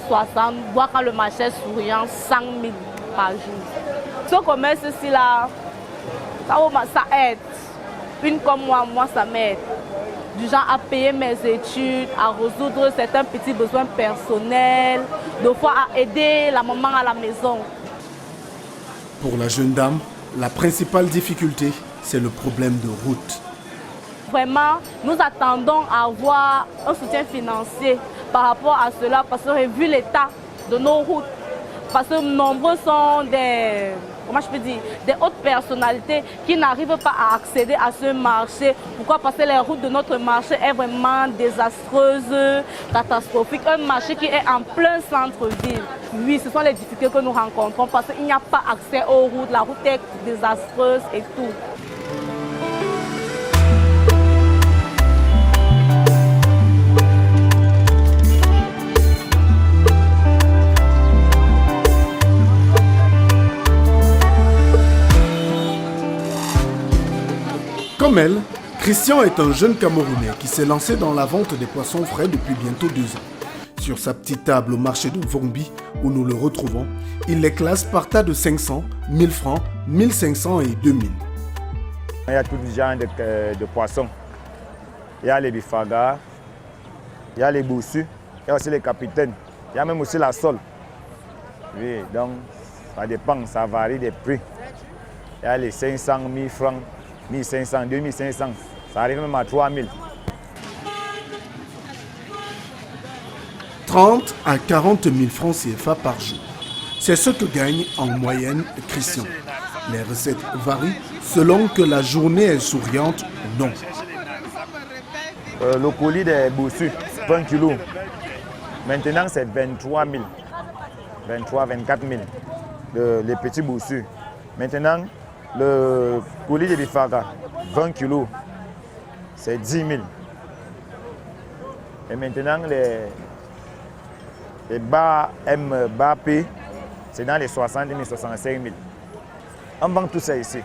60, voire quand le marché est souriant, 100 000 par jour. Ce commerce-ci, là, ça aide. Une comme moi, ça m'aide. Du genre à payer mes études, à résoudre certains petits besoins personnels, de fois à aider la maman à la maison. Pour la jeune dame, la principale difficulté, c'est le problème de route. Vraiment, nous attendons à avoir un soutien financier par rapport à cela, parce que vu l'état de nos routes, parce que nombreux sont des hautes personnalités qui n'arrivent pas à accéder à ce marché. Pourquoi? Parce que les routes de notre marché est vraiment désastreuse, catastrophique. Un marché qui est en plein centre-ville. Oui, ce sont les difficultés que nous rencontrons parce qu'il n'y a pas accès aux routes. La route est désastreuse et tout. Comme elle, Christian est un jeune Camerounais qui s'est lancé dans la vente des poissons frais depuis bientôt 2 ans. Sur sa petite table au marché de Vombi, où nous le retrouvons, il les classe par tas de 500, 1000 francs, 1500 et 2000. Il y a tout genre de poissons. Il y a les bifagas, il y a les boussus, il y a aussi les capitaines, il y a même aussi la sole. Oui, donc ça dépend, ça varie des prix. Il y a les 500, 1000 francs. 1500, 2500, ça arrive même à 3000. 30 à 40 000 francs CFA par jour. C'est ce que gagne en moyenne Christian. Les recettes varient selon que la journée est souriante ou non. Le colis des boussus, 20 kg. Maintenant, c'est 23 000. 23, 24 000. Les petits boussus. Maintenant, le colis de bifaga, 20 kg, c'est 10 000. Et maintenant, les bas M, bas P, c'est dans les 60 000, 65 000. On vend tout ça ici.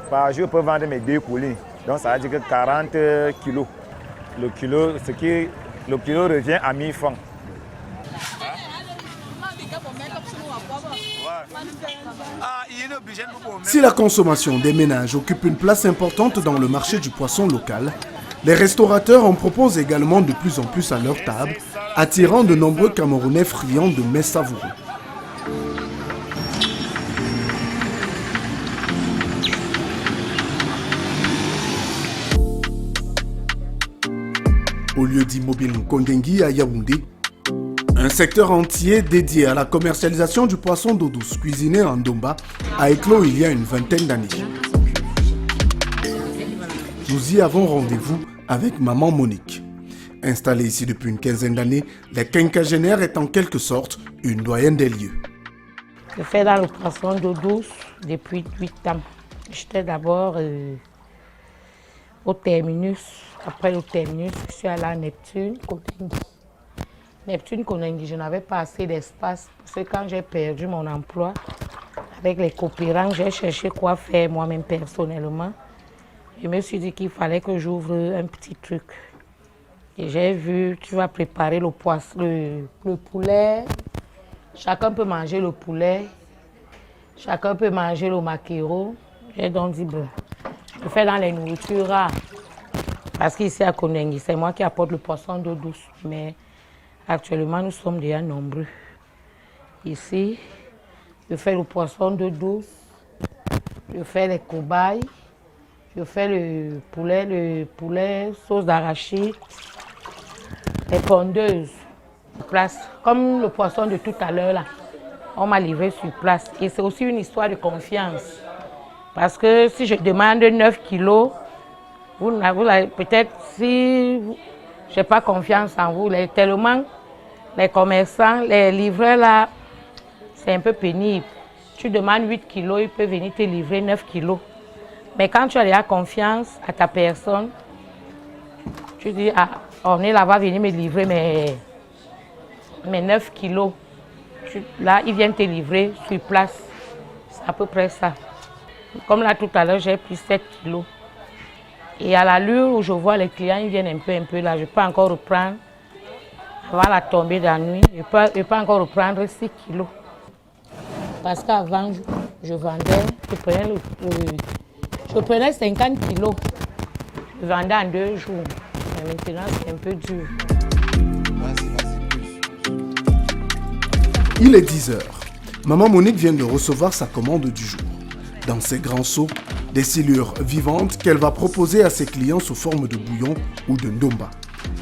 Par jour, je peux vendre mes 2 colis. Donc, ça veut dire que 40 kg. Le kilo revient à 1000 francs. Si la consommation des ménages occupe une place importante dans le marché du poisson local, les restaurateurs en proposent également de plus en plus à leur table, attirant de nombreux Camerounais friands de mets savoureux. Au lieu d'immobile Kondengi à Yaoundé, un secteur entier dédié à la commercialisation du poisson d'eau douce cuisiné en Domba a éclos il y a une vingtaine d'années. Nous y avons rendez-vous avec maman Monique. Installée ici depuis une quinzaine d'années, la quinquagénaire est en quelque sorte une doyenne des lieux. Je fais dans le poisson d'eau douce depuis 8 ans. J'étais d'abord au terminus. Après le terminus, je suis allée à Neptune, Kondengi, je n'avais pas assez d'espace parce que quand j'ai perdu mon emploi avec les coopérants, j'ai cherché quoi faire moi-même personnellement. Je me suis dit qu'il fallait que j'ouvre un petit truc. Et j'ai vu, tu vas préparer le poisson, le poulet. Chacun peut manger le poulet. Chacun peut manger le maquereau. J'ai donc dit, ben, je le fais dans les nourritures rares. Parce qu'ici à Kondengi, c'est moi qui apporte le poisson d'eau douce. Mais actuellement, nous sommes déjà nombreux. Ici, je fais le poisson d'eau douce, je fais les cobayes, je fais le poulet sauce d'arachide, les pondeuses, place. Comme le poisson de tout à l'heure là, on m'a livré sur place. Et c'est aussi une histoire de confiance. Parce que si je demande 9 kilos, vous peut-être si je n'ai pas confiance en vous, tellement les commerçants, les livreurs là, c'est un peu pénible. Tu demandes 8 kilos, ils peuvent venir te livrer 9 kilos. Mais quand tu as déjà confiance à ta personne, tu dis, ah, on est là-bas, venir me livrer mes 9 kilos. Là, ils viennent te livrer sur place. C'est à peu près ça. Comme là, tout à l'heure, j'ai pris 7 kilos. Et à l'allure où je vois les clients, ils viennent un peu là. Je peux encore reprendre, avant la tombée de la nuit, je peux encore reprendre 6 kilos. Parce qu'avant, je vendais, je prenais 50 kilos. Je vendais en 2 jours. Mais maintenant, c'est un peu dur. Il est 10 h. Maman Monique vient de recevoir sa commande du jour. dans ces grands seaux des silures vivantes qu'elle va proposer à ses clients sous forme de bouillon ou de ndomba.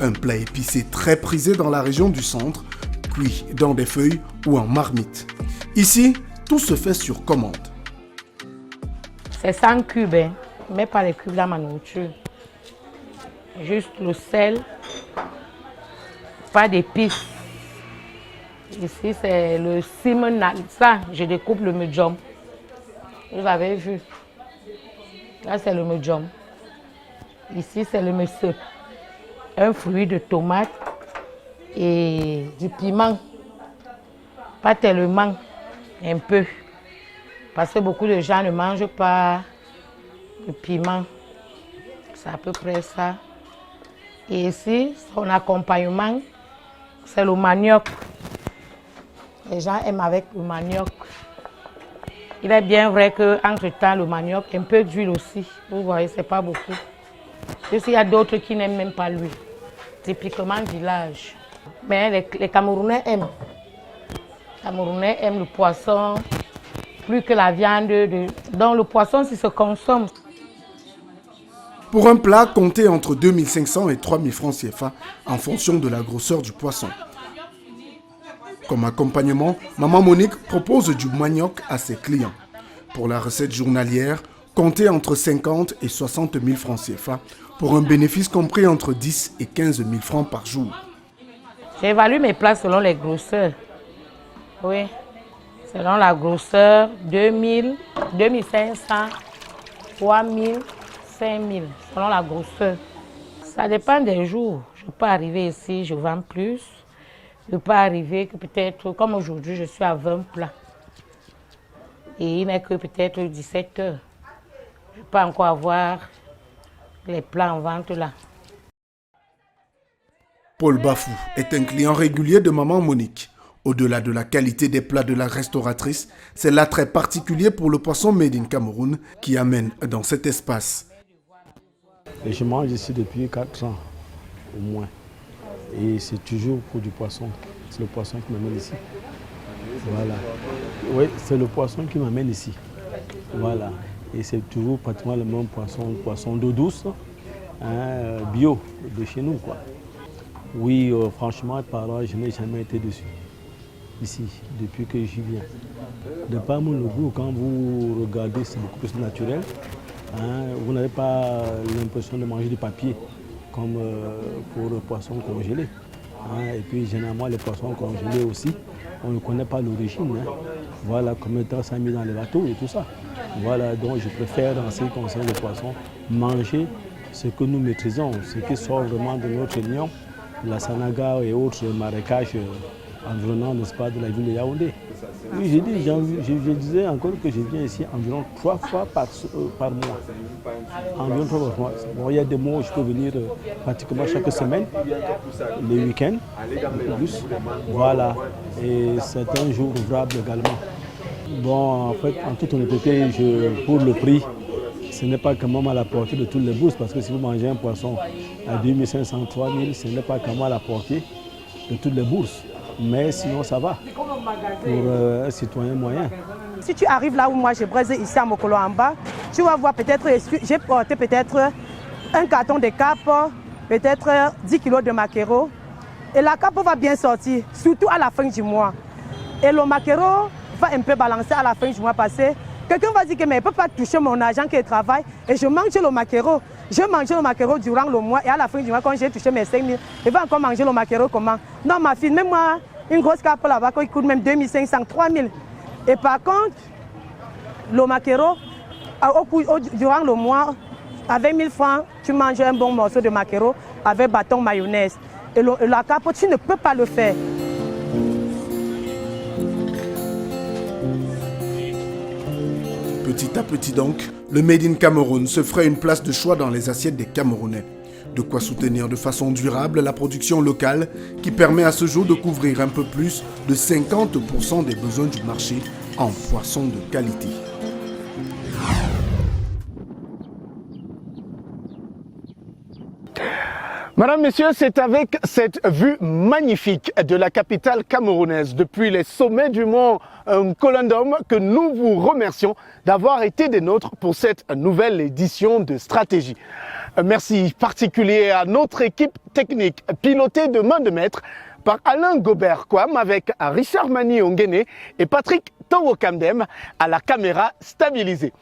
Un plat épicé très prisé dans la région du centre, cuit dans des feuilles ou en marmite. Ici, tout se fait sur commande. C'est 100 cubes, hein. Mais pas les cubes dans ma nourriture. Juste le sel, pas d'épices. Ici, c'est le cimenal. Ça, je découpe le medium. Vous avez vu. Là, c'est le medium. Ici, c'est le messeux. Un fruit de tomate et du piment. Pas tellement, un peu. Parce que beaucoup de gens ne mangent pas le piment. C'est à peu près ça. Et ici, son accompagnement, c'est le manioc. Les gens aiment avec le manioc. Il est bien vrai qu'entre-temps, le manioc, un peu d'huile aussi. Vous voyez, c'est pas beaucoup. Parce qu'il y a d'autres qui n'aiment même pas l'huile. Typiquement village. Mais les Camerounais aiment. Les Camerounais aiment le poisson plus que la viande. Donc le poisson, si se consomme. Pour un plat, comptez entre 2500 et 3000 francs CFA en fonction de la grosseur du poisson. Comme accompagnement, Maman Monique propose du manioc à ses clients. Pour la recette journalière, comptez entre 50 et 60 000 francs CFA pour un bénéfice compris entre 10 et 15 000 francs par jour. J'évalue mes plats selon les grosseurs. Oui, selon la grosseur, 2000, 2500, 3000, 5000, selon la grosseur. Ça dépend des jours. Je peux arriver ici, je vends plus. Je peux arriver que peut-être, comme aujourd'hui, je suis à 20 plats. Et il n'est que peut-être 17 heures. Je peux encore avoir les plats en vente là. Paul Bafou est un client régulier de Maman Monique. Au-delà de la qualité des plats de la restauratrice, c'est l'attrait particulier pour le poisson made in Cameroun qui amène dans cet espace. Et je mange ici depuis 4 ans, au moins. Et c'est toujours pour du poisson. C'est le poisson qui m'amène ici. Voilà. Oui, c'est le poisson qui m'amène ici. Voilà. Et c'est toujours pratiquement le même poisson d'eau douce, hein, bio, de chez nous, quoi. Oui, franchement, par là, je n'ai jamais été dessus. Ici, depuis que j'y viens. De par mon goût, quand vous regardez, c'est beaucoup plus naturel. Hein, vous n'avez pas l'impression de manger du papier, comme pour le poisson congelé. Hein, et puis, généralement, les poissons congelés aussi, on ne connaît pas l'origine. Hein. Voilà, combien de temps ça a mis dans les bateaux et tout ça. Voilà, donc je préfère, dans ce qui concerne les poissons, manger ce que nous maîtrisons, ce qui sort vraiment de notre lion, la Sanaga et autres marécages environnants, n'est-ce pas, de la ville de Yaoundé. Oui, je disais encore que je viens ici environ 3 fois par mois. Environ 3 fois par mois. Bon, il y a des mois où je peux venir pratiquement chaque semaine, les week-ends, plus. Voilà. Et c'est un jour ouvrable également. Bon, en fait, en toute honnêteté, pour le prix, ce n'est pas quand même à la portée de toutes les bourses, parce que si vous mangez un poisson à 2500, 3000, ce n'est pas quand même à la portée de toutes les bourses. Mais sinon, ça va pour un citoyen moyen. Si tu arrives là où moi j'ai braisé ici à Mokolo en bas, tu vas voir peut-être, j'ai porté peut-être un carton de cape, peut-être 10 kilos de maquereau. Et la cape va bien sortir, surtout à la fin du mois. Et le maquereau va un peu balancer à la fin du mois passé. Quelqu'un va dire que mais il ne peut pas toucher mon argent qui travaille et je mange le maquereau. Je mange le maquereau durant le mois et à la fin du mois, quand j'ai touché mes 5 000, il va encore manger le maquereau comment? Non, ma fille, même moi, une grosse cape là-bas, qui coûte même 2500, 3000. Et par contre, le maquereau, durant le mois, avec 1000 francs, tu manges un bon morceau de maquereau avec bâton mayonnaise. Et la cape, tu ne peux pas le faire. Petit à petit donc, le Made in Cameroun se ferait une place de choix dans les assiettes des Camerounais. De quoi soutenir de façon durable la production locale qui permet à ce jour de couvrir un peu plus de 50% des besoins du marché en poissons de qualité. Madame, Messieurs, c'est avec cette vue magnifique de la capitale camerounaise depuis les sommets du mont Colindom que nous vous remercions d'avoir été des nôtres pour cette nouvelle édition de Stratégie. Merci particulier à notre équipe technique pilotée de main de maître par Alain Gobert-Kwam avec Richard Mani Ongene et Patrick Towokamdem à la caméra stabilisée.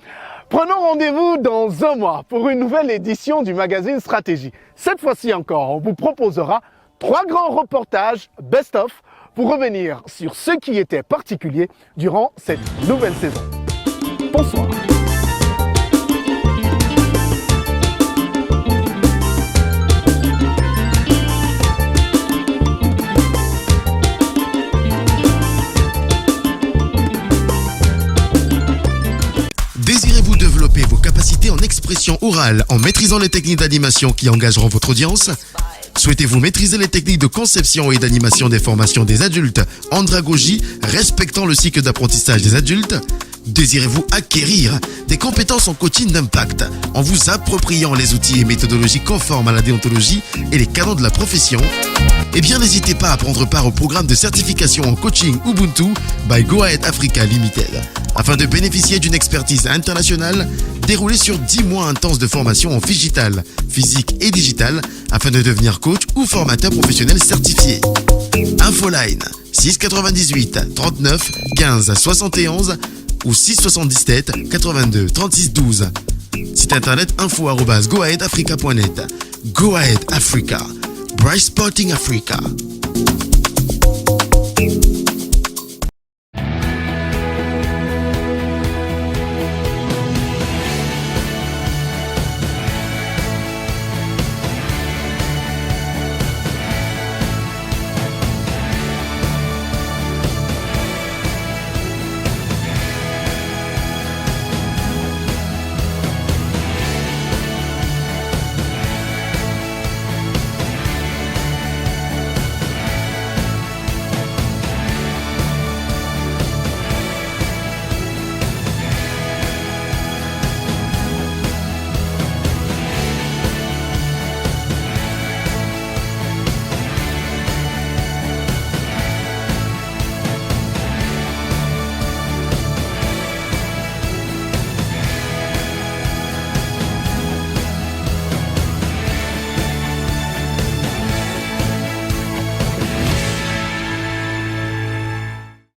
Prenons rendez-vous dans un mois pour une nouvelle édition du magazine Stratégie. Cette fois-ci encore, on vous proposera 3 grands reportages best-of pour revenir sur ce qui était particulier durant cette nouvelle saison. Bonsoir. Désirez-vous développer vos capacités en expression orale en maîtrisant les techniques d'animation qui engageront votre audience? Souhaitez-vous maîtriser les techniques de conception et d'animation des formations des adultes en andragogie respectant le cycle d'apprentissage des adultes? Désirez-vous acquérir des compétences en coaching d'impact en vous appropriant les outils et méthodologies conformes à la déontologie et les canons de la profession? Eh bien, n'hésitez pas à prendre part au programme de certification en coaching Ubuntu by Go Ahead Africa Limited. Afin de bénéficier d'une expertise internationale déroulée sur 10 mois intenses de formation en digital, physique et digital afin de devenir coach ou formateur professionnel certifié. Infoline 698 39 15 71 ou 677 82 36 12. Site internet info@goaheadafrica.net. Go Ahead Africa. Bright Sporting Africa.